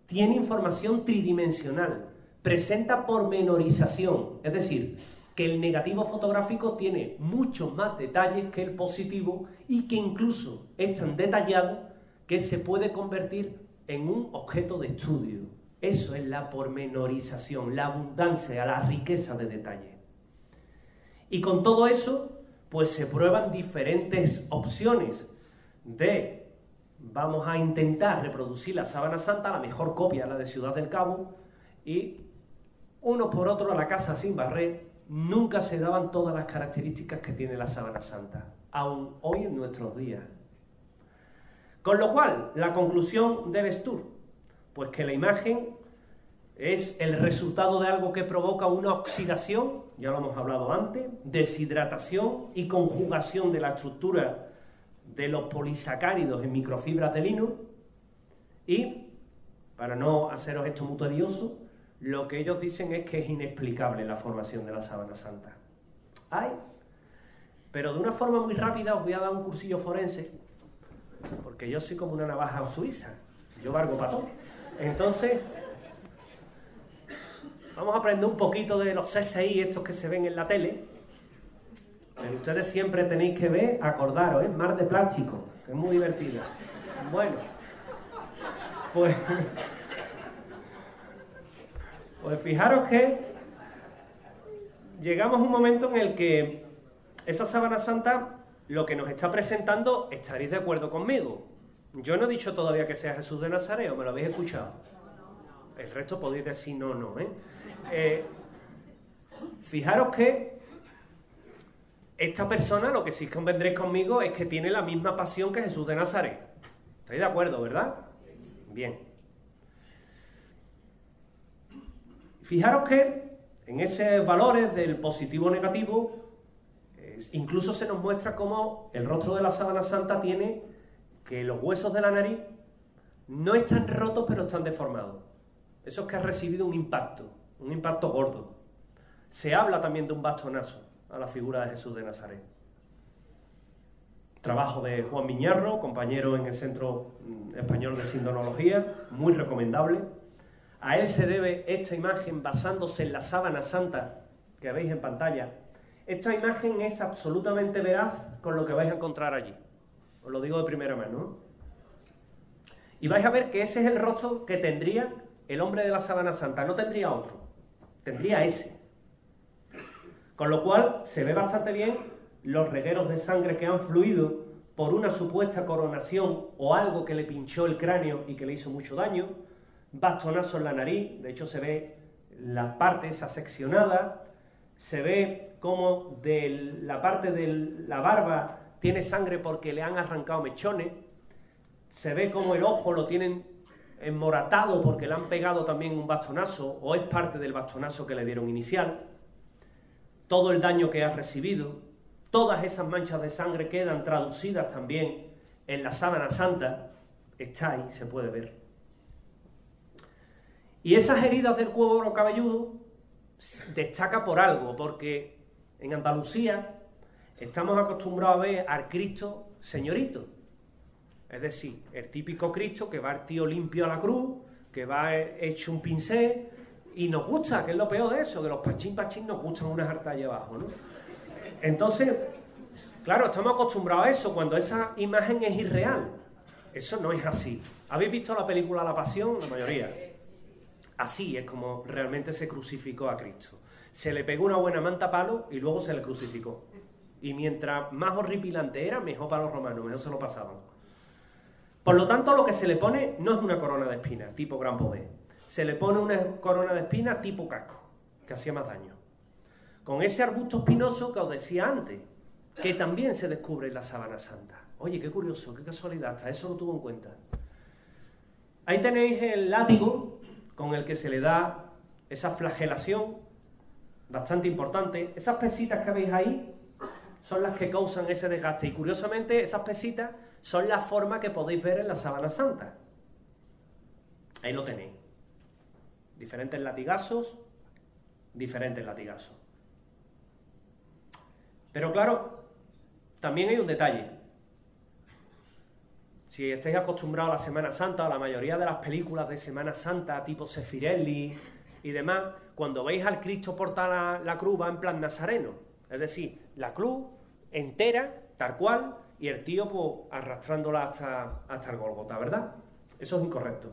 tiene información tridimensional, presenta pormenorización, es decir, que el negativo fotográfico tiene muchos más detalles que el positivo y que incluso es tan detallado que se puede convertir en un objeto de estudio. Eso es la pormenorización, la abundancia, la riqueza de detalles. Y con todo eso, pues se prueban diferentes opciones de vamos a intentar reproducir la sábana santa, la mejor copia es la de Ciudad del Cabo, y unos por otros a la casa sin barrer, nunca se daban todas las características que tiene la sábana santa, aún hoy en nuestros días. Con lo cual, la conclusión de Bestur, pues que la imagen es el resultado de algo que provoca una oxidación, ya lo hemos hablado antes, deshidratación y conjugación de la estructura de los polisacáridos en microfibras de lino, y, para no haceros esto muy tedioso, lo que ellos dicen es que es inexplicable la formación de la sábana santa. ¡Ay! Pero de una forma muy rápida os voy a dar un cursillo forense, porque yo soy como una navaja suiza, yo valgo para todo. Entonces, vamos a aprender un poquito de los CSI, estos que se ven en la tele, pero ustedes siempre tenéis que ver, acordaros, ¿eh? Mar de Plástico, que es muy divertida. Bueno, pues fijaros que llegamos a un momento en el que esa sábana santa, lo que nos está presentando, estaréis de acuerdo conmigo. Yo no he dicho todavía que sea Jesús de Nazaret, ¿o me lo habéis escuchado? El resto podéis decir no, ¿eh? Fijaros que esta persona, lo que sí convendréis conmigo, es que tiene la misma pasión que Jesús de Nazaret. ¿Estáis de acuerdo, verdad? Bien. Fijaros que en esos valores del positivo-negativo, incluso se nos muestra cómo el rostro de la sábana santa tiene que los huesos de la nariz no están rotos, pero están deformados. Eso es que ha recibido un impacto gordo. Se habla también de un bastonazo a la figura de Jesús de Nazaret. Trabajo de Juan Miñarro, compañero en el Centro Español de Sindonología, muy recomendable. A él se debe esta imagen basándose en la sábana santa que veis en pantalla. Esta imagen es absolutamente veraz con lo que vais a encontrar allí. Os lo digo de primera mano, ¿no? Y vais a ver que ese es el rostro que tendría el hombre de la sábana santa. No tendría otro, tendría ese. Con lo cual se ve bastante bien los regueros de sangre que han fluido por una supuesta coronación o algo que le pinchó el cráneo y que le hizo mucho daño. Bastonazo en la nariz, de hecho se ve la parte esa seccionada, se ve como de la parte de la barba tiene sangre porque le han arrancado mechones, se ve como el ojo lo tienen enmoratado porque le han pegado también un bastonazo o es parte del bastonazo que le dieron inicial, todo el daño que ha recibido, todas esas manchas de sangre quedan traducidas también en la sábana santa, está ahí, se puede ver. Y esas heridas del cuero cabelludo destaca por algo, porque en Andalucía estamos acostumbrados a ver al Cristo señorito. Es decir, el típico Cristo que va el tío limpio a la cruz, que va hecho un pincel, y nos gusta, que es lo peor de eso, que los pachín nos gustan unas hartas allá abajo, ¿no? Entonces, claro, estamos acostumbrados a eso, cuando esa imagen es irreal. Eso no es así. ¿Habéis visto la película La Pasión? La mayoría. Así es como realmente se crucificó a Cristo. Se le pegó una buena manta a palo y luego se le crucificó. Y mientras más horripilante era, mejor para los romanos, mejor se lo pasaban. Por lo tanto, lo que se le pone no es una corona de espinas, tipo gran poder. Se le pone una corona de espinas tipo casco, que hacía más daño. Con ese arbusto espinoso que os decía antes, que también se descubre en la sábana santa. Oye, qué curioso, qué casualidad, hasta eso lo tuvo en cuenta. Ahí tenéis el látigo con el que se le da esa flagelación, bastante importante. Esas pesitas que veis ahí son las que causan ese desgaste. Y curiosamente, esas pesitas son la forma que podéis ver en la sábana santa. Ahí lo tenéis. Diferentes latigazos, diferentes latigazos. Pero claro, también hay un detalle. Si estáis acostumbrados a la Semana Santa o a la mayoría de las películas de Semana Santa, tipo Sefirelli y demás, cuando veis al Cristo portar la cruz va en plan nazareno. Es decir, la cruz entera, tal cual, y el tío pues arrastrándola hasta el Gólgota, ¿verdad? Eso es incorrecto.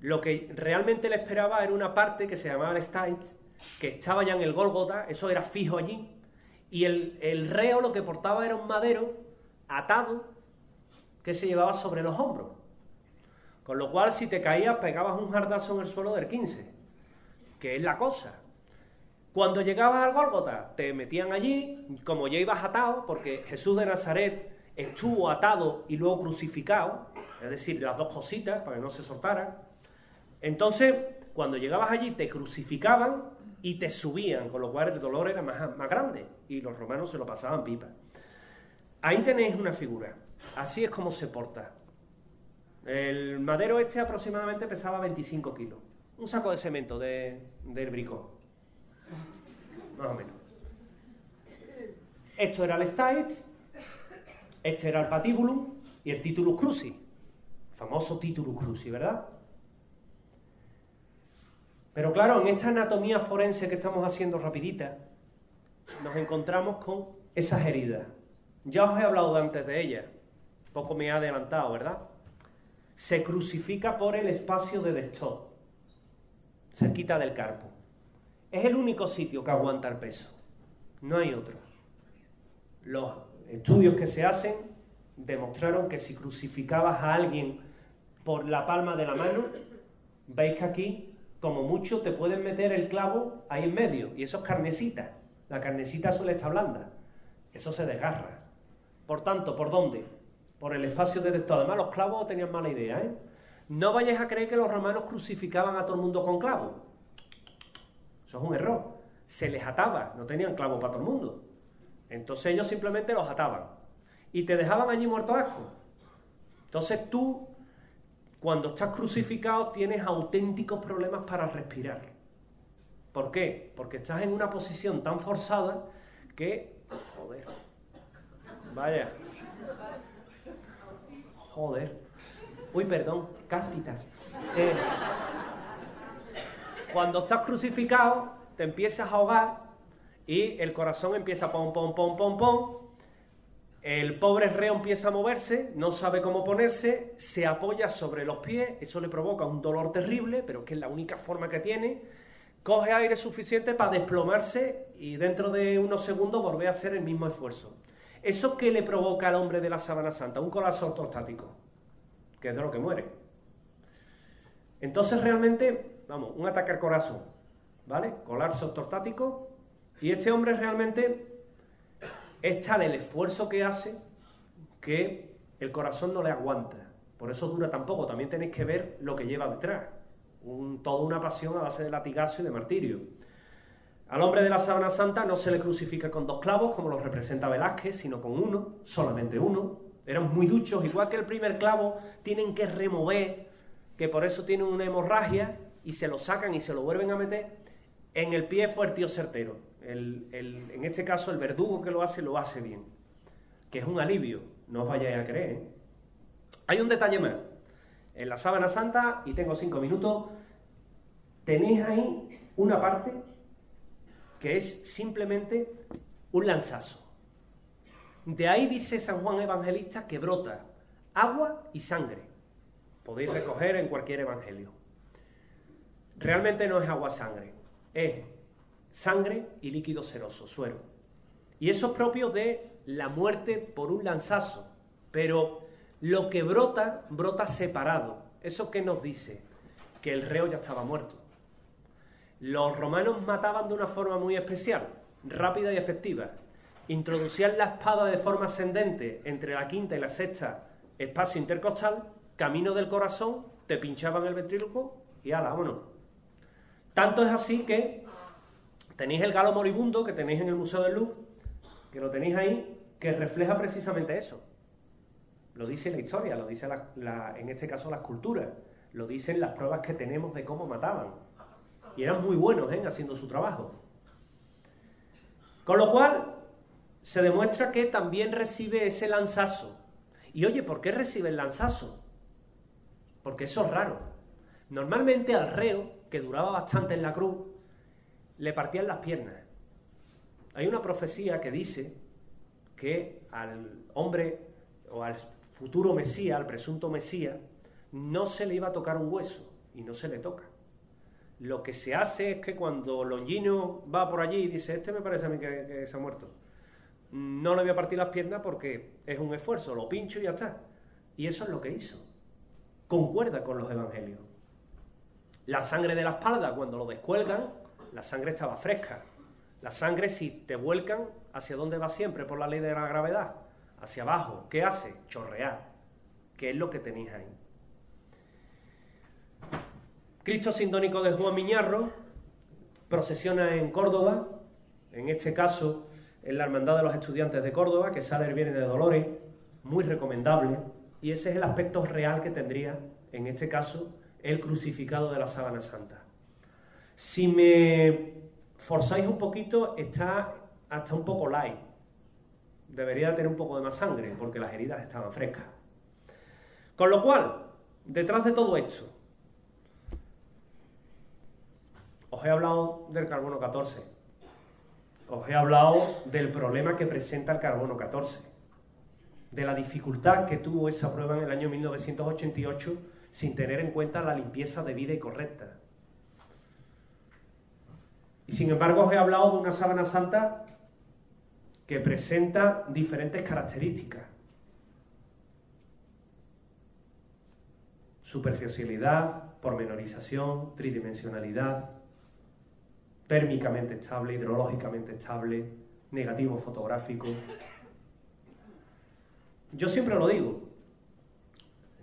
Lo que realmente le esperaba era una parte que se llamaba el Stites, que estaba ya en el Gólgota, eso era fijo allí, y el reo lo que portaba era un madero atado que se llevaba sobre los hombros. Con lo cual, si te caías, pegabas un jardazo en el suelo del 15, ¿qué es la cosa? Cuando llegabas al Gólgota, te metían allí, como ya ibas atado, porque Jesús de Nazaret estuvo atado y luego crucificado, es decir, las dos cositas, para que no se soltaran. Entonces, cuando llegabas allí, te crucificaban y te subían, con lo cual el dolor era más grande, y los romanos se lo pasaban pipa. Ahí tenéis una figura, así es como se porta. El madero este aproximadamente pesaba 25 kilos, un saco de cemento del Bricó, más o menos. Esto era el Stipes, este era el Patibulum y el Titulus Crucis, el famoso Titulus Crucis, ¿verdad? Pero claro, en esta anatomía forense que estamos haciendo rapidita, nos encontramos con esas heridas. Ya os he hablado antes de ellas, poco me he adelantado, ¿verdad? Se crucifica por el espacio de Destot, cerquita del carpo. Es el único sitio que aguanta el peso, no hay otro. Los estudios que se hacen demostraron que si crucificabas a alguien por la palma de la mano, veis que aquí, como mucho, te pueden meter el clavo ahí en medio, y eso es carnecita. La carnecita suele estar blanda, eso se desgarra. Por tanto, ¿por dónde? Por el espacio de Destot. Además, los clavos tenían mala idea, ¿eh? No vayáis a creer que los romanos crucificaban a todo el mundo con clavos. Eso es un error. Se les ataba, no tenían clavos para todo el mundo. Entonces ellos simplemente los ataban y te dejaban allí muerto de asco. Entonces tú, cuando estás crucificado, tienes auténticos problemas para respirar. ¿Por qué? Porque estás en una posición tan forzada que... Joder. Vaya. Joder. Uy, perdón, cáspitas. Cuando estás crucificado, te empiezas a ahogar y el corazón empieza pom, pom, pom, pom, pom. El pobre reo empieza a moverse, no sabe cómo ponerse, se apoya sobre los pies, eso le provoca un dolor terrible, pero es que es la única forma que tiene. Coge aire suficiente para desplomarse y dentro de unos segundos volver a hacer el mismo esfuerzo. ¿Eso qué le provoca al hombre de la Sábana Santa? Un colapso ortostático, que es de lo que muere. Entonces realmente, vamos, un ataque al corazón, ¿vale? Colapso ortostático, y este hombre realmente es tal el esfuerzo que hace que el corazón no le aguanta. Por eso dura tan poco. También tenéis que ver lo que lleva detrás. Toda una pasión a base de latigazo y de martirio. Al hombre de la Sábana Santa no se le crucifica con 2 clavos, como lo representa Velázquez, sino con uno, solamente uno. Eran muy duchos, igual que el primer clavo, tienen que remover, que por eso tienen una hemorragia, y se lo sacan y se lo vuelven a meter. En el pie fue el tío certero. En este caso, el verdugo que lo hace bien. Que es un alivio, no os vayáis a creer, ¿eh? Hay un detalle más. En la Sábana Santa, y tengo 5 minutos, tenéis ahí una parte que es simplemente un lanzazo. De ahí dice San Juan Evangelista que brota agua y sangre. Podéis recoger en cualquier evangelio. Realmente no es agua-sangre, es sangre y líquido seroso, suero. Y eso es propio de la muerte por un lanzazo. Pero lo que brota, brota separado. ¿Eso qué nos dice? Que el reo ya estaba muerto. Los romanos mataban de una forma muy especial, rápida y efectiva. Introducían la espada de forma ascendente entre la quinta y la sexta espacio intercostal, camino del corazón, te pinchaban el ventríloco y ala, vámonos. Tanto es así que tenéis el galo moribundo que tenéis en el Museo del Louvre, que lo tenéis ahí, que refleja precisamente eso. Lo dice la historia, lo dice en este caso la escultura, lo dicen las pruebas que tenemos de cómo mataban. Y eran muy buenos haciendo su trabajo. Con lo cual, se demuestra que también recibe ese lanzazo. Y oye, ¿por qué recibe el lanzazo? Porque eso es raro. Normalmente al reo, que duraba bastante en la cruz, le partían las piernas. Hay una profecía que dice que al hombre o al futuro Mesías, al presunto Mesías, no se le iba a tocar un hueso y no se le toca. Lo que se hace es que cuando Longino va por allí y dice, este me parece a mí que se ha muerto, no le voy a partir las piernas porque es un esfuerzo, lo pincho y ya está. Y eso es lo que hizo. Concuerda con los evangelios. La sangre de la espalda, cuando lo descuelgan, la sangre estaba fresca. La sangre, si te vuelcan, ¿hacia dónde va siempre por la ley de la gravedad? Hacia abajo. ¿Qué hace? Chorrear. ¿Qué es lo que tenéis ahí? Cristo Sindónico de Juan Miñarro procesiona en Córdoba, en este caso en la Hermandad de los Estudiantes de Córdoba, que sale el Viernes de Dolores, muy recomendable, y ese es el aspecto real que tendría, en este caso, el crucificado de la Sábana Santa. Si me forzáis un poquito, está hasta un poco light. Debería tener un poco de más sangre, porque las heridas estaban frescas. Con lo cual, detrás de todo esto, os he hablado del carbono 14. Os he hablado del problema que presenta el carbono 14. De la dificultad que tuvo esa prueba en el año 1988 sin tener en cuenta la limpieza debida y correcta. Y sin embargo os he hablado de una sábana santa que presenta diferentes características. Superficialidad, pormenorización, tridimensionalidad, térmicamente estable, hidrológicamente estable, negativo fotográfico. Yo siempre lo digo,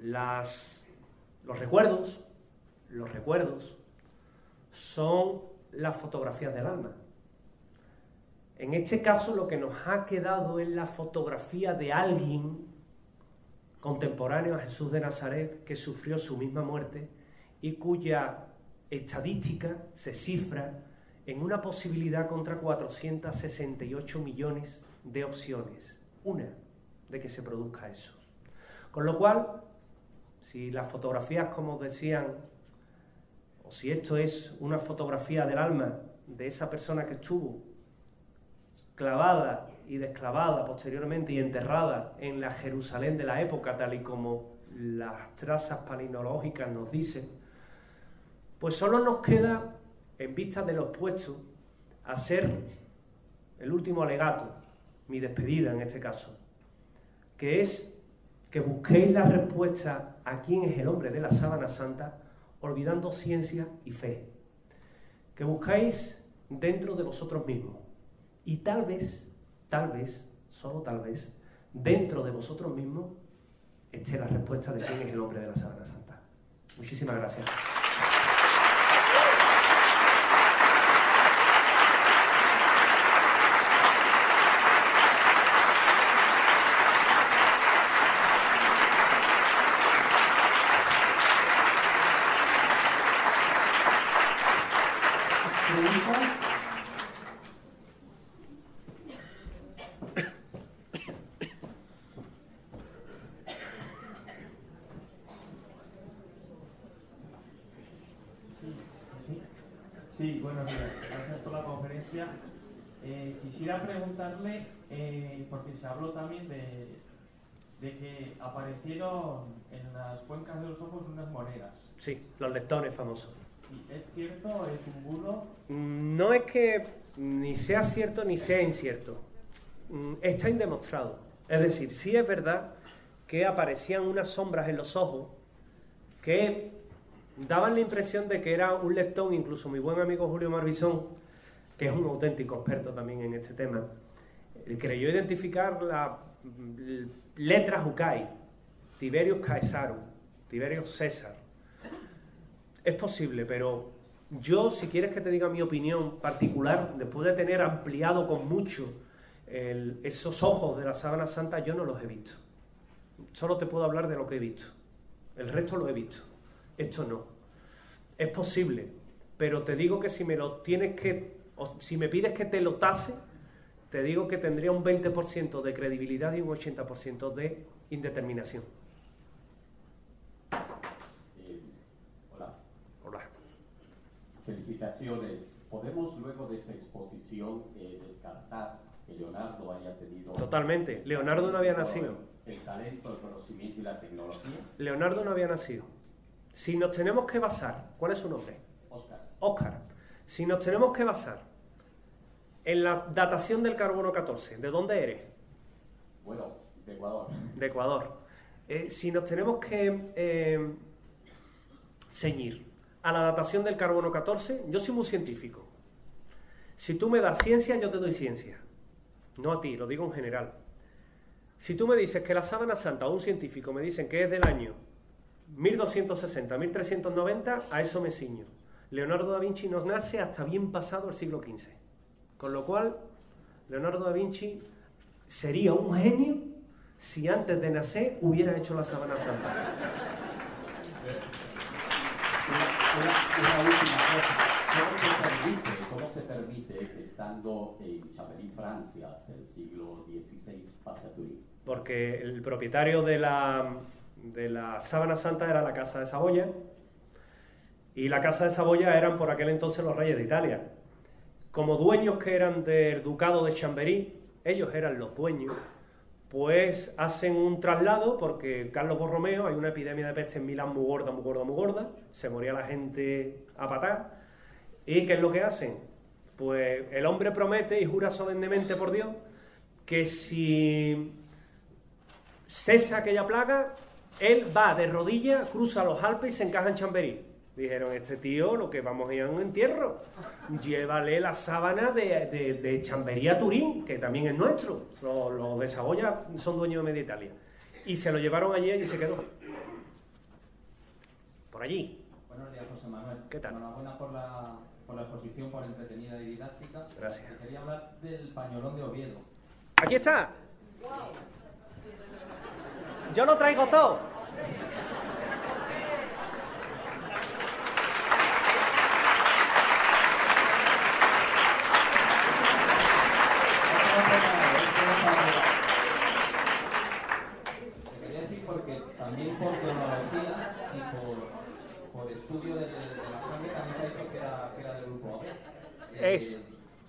los recuerdos son las fotografías del alma. En este caso lo que nos ha quedado es la fotografía de alguien contemporáneo a Jesús de Nazaret que sufrió su misma muerte y cuya estadística se cifra en una posibilidad contra 468 millones de opciones. Una de que se produzca eso. Con lo cual, si las fotografías, como decían, o si esto es una fotografía del alma de esa persona que estuvo clavada y desclavada posteriormente y enterrada en la Jerusalén de la época, tal y como las trazas palinológicas nos dicen, pues solo nos queda, en vista de lo expuesto, hacer el último alegato, mi despedida en este caso, que es que busquéis la respuesta a quién es el hombre de la sábana santa, olvidando ciencia y fe. Que buscáis dentro de vosotros mismos. Y tal vez, solo tal vez, dentro de vosotros mismos esté la respuesta de quién es el hombre de la sábana santa. Muchísimas gracias. Sí, buenos días. Gracias por la conferencia. Quisiera preguntarle, porque se habló también de que aparecieron en las cuencas de los ojos unas monedas. Sí, los leptones famosos. Sí, ¿es cierto? ¿Es un bulo? No es que ni sea cierto ni sea incierto. Está indemostrado. Es decir, sí es verdad que aparecían unas sombras en los ojos que daban la impresión de que era un leptón. Incluso mi buen amigo Julio Marbizón, que es un auténtico experto también en este tema, creyó identificar las letras Ucai, Tiberius Caesarum, Tiberius César. Es posible, pero yo, si quieres que te diga mi opinión particular, después de tener ampliado con mucho esos ojos de la sábana santa, yo no los he visto. Solo te puedo hablar de lo que he visto. El resto lo he visto. Esto no. Es posible, pero te digo que si me lo tienes que, o si me pides que te lo tase, te digo que tendría un 20% de credibilidad y un 80% de indeterminación. Hola. Hola. Felicitaciones. ¿Podemos luego de esta exposición descartar que Leonardo haya tenido... Totalmente. Leonardo no había nacido. El talento, el conocimiento y la tecnología? Leonardo no había nacido. Si nos tenemos que basar... ¿Cuál es su nombre? Óscar. Óscar. Si nos tenemos que basar en la datación del carbono 14, ¿de dónde eres? Bueno, de Ecuador. De Ecuador. Si nos tenemos que ceñir a la datación del carbono 14, yo soy muy científico. Si tú me das ciencia, yo te doy ciencia. No a ti, lo digo en general. Si tú me dices que la sábana santa, o un científico me dicen que es del año 1260, 1390, a eso me ciño. Leonardo da Vinci no nace hasta bien pasado el siglo XV. Con lo cual, Leonardo da Vinci sería un genio si antes de nacer hubiera hecho la sábana santa. Una última cosa. ¿Cómo se permite que estando en Chambéry, Francia, hasta el siglo XVI, pase a Turín? Porque el propietario de la sábana santa era la Casa de Saboya, y la Casa de Saboya eran por aquel entonces los reyes de Italia. Como dueños que eran del ducado de Chambéry, ellos eran los dueños, pues hacen un traslado porque Carlos Borromeo, hay una epidemia de peste en Milán muy gorda, muy gorda, muy gorda, se moría la gente a patar, ¿y qué es lo que hacen? Pues el hombre promete y jura solemnemente por Dios que si cesa aquella plaga, él va de rodillas, cruza los Alpes y se encaja en Chambéry. Dijeron, este tío, lo que vamos a ir a un entierro, llévale la sábana de Chambéry a Turín, que también es nuestro. Los de Saboya son dueños de media Italia. Y se lo llevaron allí y se quedó. Por allí. Buenos días, José Manuel. ¿Qué tal? Enhorabuena por la exposición, por entretenida y didáctica. Gracias. Quería hablar del pañolón de Oviedo. ¡Aquí está! Yo lo traigo todo. Quería decir porque también por cronología y por estudio de la sangre también se ha dicho que era del grupo A.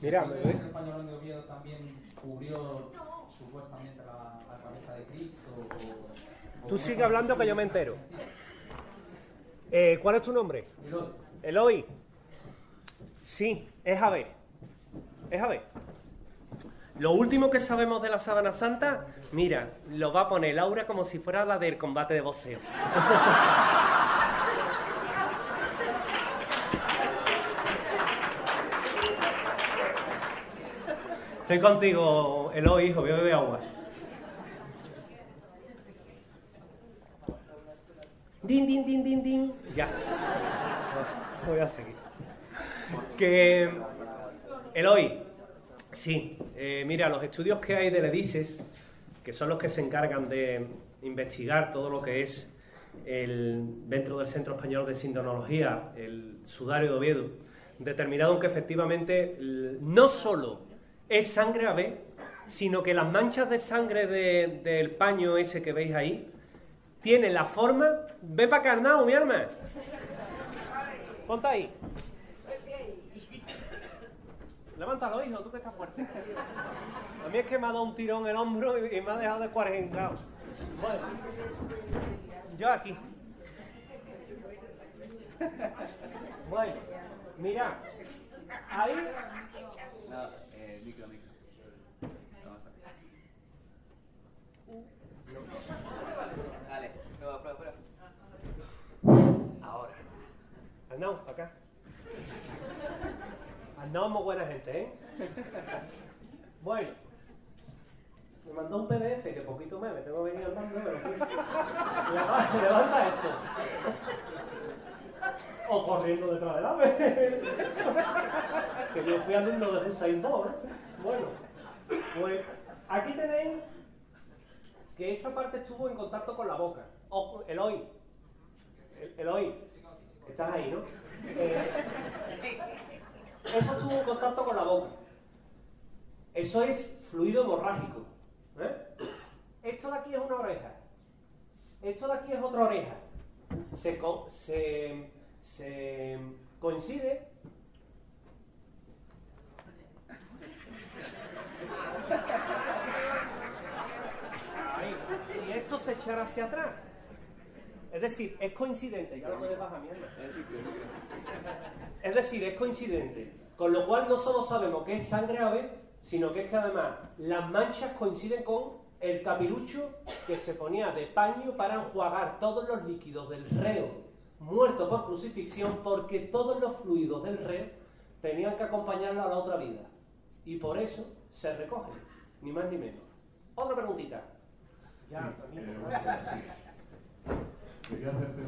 Mira, ¿el pañolón de Oviedo también cubrió supuestamente la cabeza de Cristo? Tú sigue hablando que yo me entero. ¿Cuál es tu nombre? Eloy. Eloy. Sí, es Ave. Es Ave. Lo último que sabemos de la sábana santa, mira, lo va a poner Laura como si fuera la del combate de boxeo. Estoy contigo, Eloy, hijo, voy a beber agua. Din, din, din, din, din. Ya. Voy a seguir. Que Eloy, sí, mira, los estudios que hay del EDISES, que son los que se encargan de investigar todo lo que es dentro del Centro Español de Sindonología, el sudario de Oviedo, determinaron que efectivamente no solo es sangre AB, sino que las manchas de sangre del paño ese que veis ahí tienen la forma... Ve para acá, Arnau, mi alma. Ponte ahí. Levántalo, hijo, tú que estás fuerte. A mí es que me ha dado un tirón en el hombro y me ha dejado descuarentado. Bueno, yo aquí. Bueno, mira, ahí... No, micro. Vamos a ver. Dale, prueba. Ahora. Arnau, acá. Arnau es muy buena gente, ¿eh? Bueno. Me mandó un PDF que poquito me tengo que venir andando, pero levanta eso. O corriendo detrás del ave. Que yo fui alumno de Usain Bolt, ¿eh? Bueno, pues aquí tenéis que esa parte estuvo en contacto con la boca. Eloy, estás ahí, ¿no? Eso estuvo en contacto con la boca. Eso es fluido hemorrágico. Esto de aquí es una oreja. Esto de aquí es otra oreja. Se coincide. Ahí. Si esto se echara hacia atrás, es decir, es coincidente. Ya lo puedes bajar, mierda. Es decir, es coincidente. Con lo cual no solo sabemos que es sangre ave, sino que es que además las manchas coinciden con el capirucho que se ponía de paño para enjuagar todos los líquidos del reo muerto por crucifixión porque todos los fluidos del rey tenían que acompañarlo a la otra vida. Y por eso se recogen, ni más ni menos. Otra preguntita. Ya, también. Quería hacerte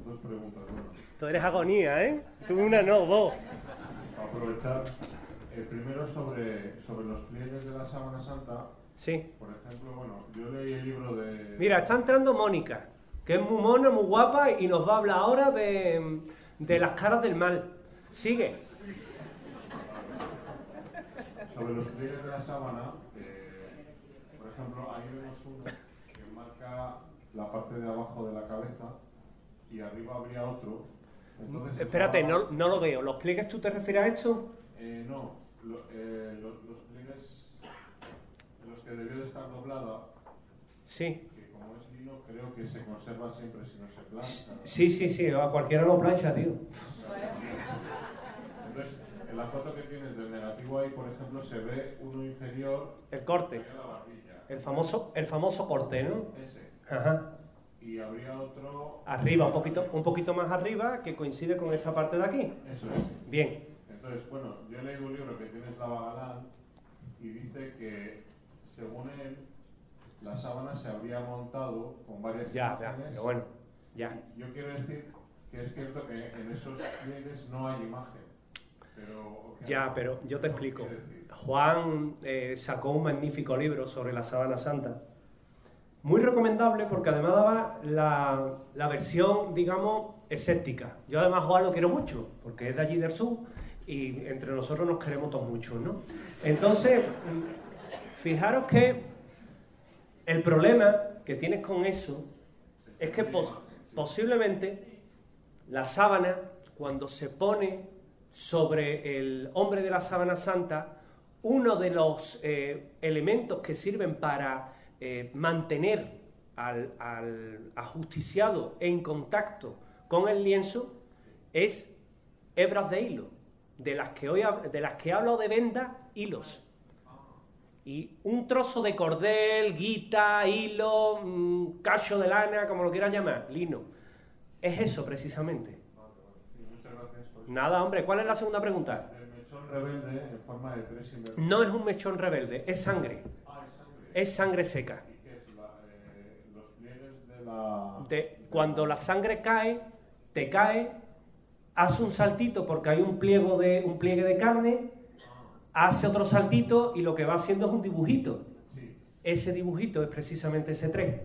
dos preguntas. Bueno, Tú eres agonía, ¿eh? Tú una no, vos. aprovechar. Primero sobre los pliegues de la Sábana Santa. Sí. Por ejemplo, bueno, yo leí el libro de... Mira, está entrando Mónica, que es muy mona, muy guapa y nos va a hablar ahora de las caras del mal. Sigue. Sobre los pliegues de la sábana, por ejemplo, ahí vemos uno que marca la parte de abajo de la cabeza y arriba habría otro. Entonces, Espérate, no lo veo. ¿Los pliegues tú te refieres a esto? No, los pliegues en los que debió de estar doblada, Sí. que como es lino, creo que se conserva siempre si no se plancha. Sí, a cualquiera lo plancha, tío. Entonces, en la foto que tienes del negativo ahí, por ejemplo, se ve uno inferior. El corte. que la barbilla. El famoso corte, ¿no? Ese. Ajá. Y habría otro... Arriba, un poquito más arriba, que coincide con esta parte de aquí. Eso es. Bien. Entonces, bueno, yo he leído un libro que tiene Slava Galán y dice que, según él, la sábana se habría montado con varias Ya, imágenes. pero bueno, ya. Yo quiero decir que es cierto que en esos pliegues no hay imagen. Pero, Ya, pero yo te explico. ¿Qué quiere decir? Juan sacó un magnífico libro sobre la Sábana Santa. Muy recomendable porque además daba la versión, digamos, escéptica. Yo además a Juan lo quiero mucho, porque es de allí del sur y entre nosotros nos queremos todos mucho, ¿no? Entonces, fijaros que el problema que tienes con eso es que posiblemente la sábana, cuando se pone sobre el hombre de la Sábana Santa, uno de los elementos que sirven para mantener al ajusticiado en contacto con el lienzo es hebras de hilo, de las que hablo de venda, hilos. Y un trozo de cordel, guita, hilo, cacho de lana, como lo quieran llamar, lino. Es eso precisamente. Sí, muchas gracias por eso. Nada, hombre, ¿cuál es la segunda pregunta? El mechón rebelde en forma de tres invertidos. No es un mechón rebelde, es sangre. Ah, es sangre. Es sangre seca. ¿Y qué es? Los pliegues de la... Cuando la sangre cae, te cae, hace un saltito porque hay un pliegue de carne, hace otro saltito y lo que va haciendo es un dibujito. Sí. Ese dibujito es precisamente ese tren.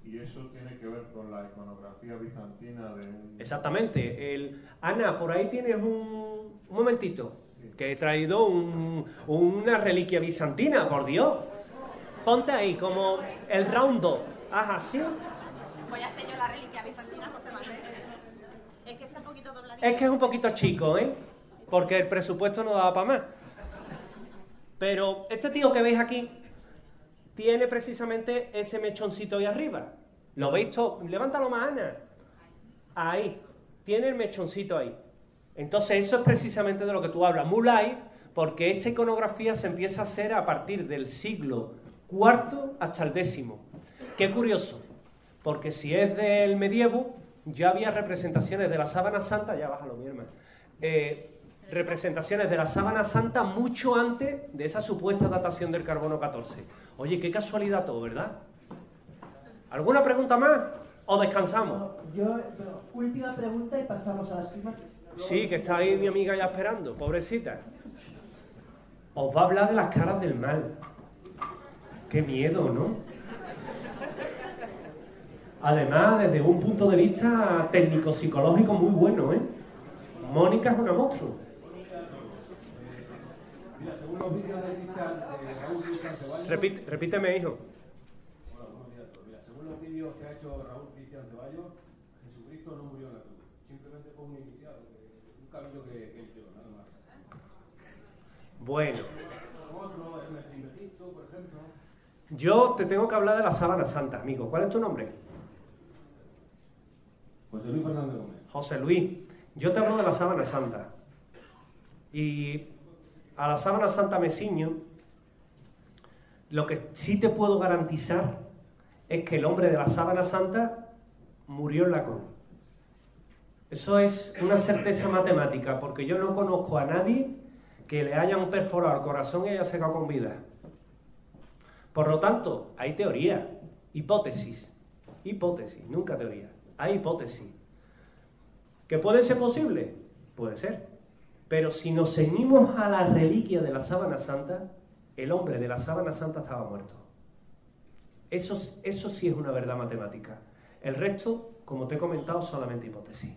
Y eso tiene que ver con la iconografía bizantina de un... Exactamente. Ana, por ahí tienes un momentito, que he traído una reliquia bizantina, por Dios. Ponte ahí, como el raundo. Ajá, ¿sí? Voy a hacer yo la reliquia bizantina, José Manuel. Es que está un poquito dobladito. Es que es un poquito chico, ¿eh? Porque el presupuesto no daba para más. Pero este tío que veis aquí tiene precisamente ese mechoncito ahí arriba. ¿Lo veis todo? Levántalo más, Ana. Ahí. Tiene el mechoncito ahí. Entonces eso es precisamente de lo que tú hablas. Mulay, porque esta iconografía se empieza a hacer a partir del siglo IV hasta el X. Qué curioso. Porque si es del medievo, ya había representaciones de la Sábana Santa, ya bájalo, mi hermano, representaciones de la Sábana Santa mucho antes de esa supuesta datación del carbono 14. Oye, qué casualidad todo, ¿verdad? ¿Alguna pregunta más? ¿O descansamos? Última pregunta y pasamos a las primas. Sí, que está ahí mi amiga ya esperando, pobrecita. Os va a hablar de las caras del mal. Qué miedo, ¿no? Además, desde un punto de vista técnico-psicológico muy bueno, ¿eh? Mónica es una monstruo. Mira, según los vídeos de Raúl Cristian Ceballos... Repíteme, hijo. Hola, buenos días a todos. Mira, según los vídeos que ha hecho Raúl Cristian Ceballos, Jesucristo no murió en la cruz. Simplemente fue un iniciado, un camino que él dio, nada más. Bueno. Otro es un Egipto, por ejemplo. Yo te tengo que hablar de la Sábana Santa, amigo. ¿Cuál es tu nombre? José Luis Fernández Gómez. José Luis. Yo te hablo de la Sábana Santa. Y a la Sábana Santa me ciño. Lo que sí te puedo garantizar es que el hombre de la Sábana Santa murió en la cruz. Eso es una certeza matemática, porque yo no conozco a nadie que le hayan perforado el corazón y haya secado con vida. Por lo tanto, hay teoría, hipótesis, nunca teoría, hay hipótesis. ¿Que puede ser posible? Puede ser. Pero si nos ceñimos a la reliquia de la sábana santa, el hombre de la sábana santa estaba muerto. Eso sí es una verdad matemática. El resto, como te he comentado, solamente hipótesis.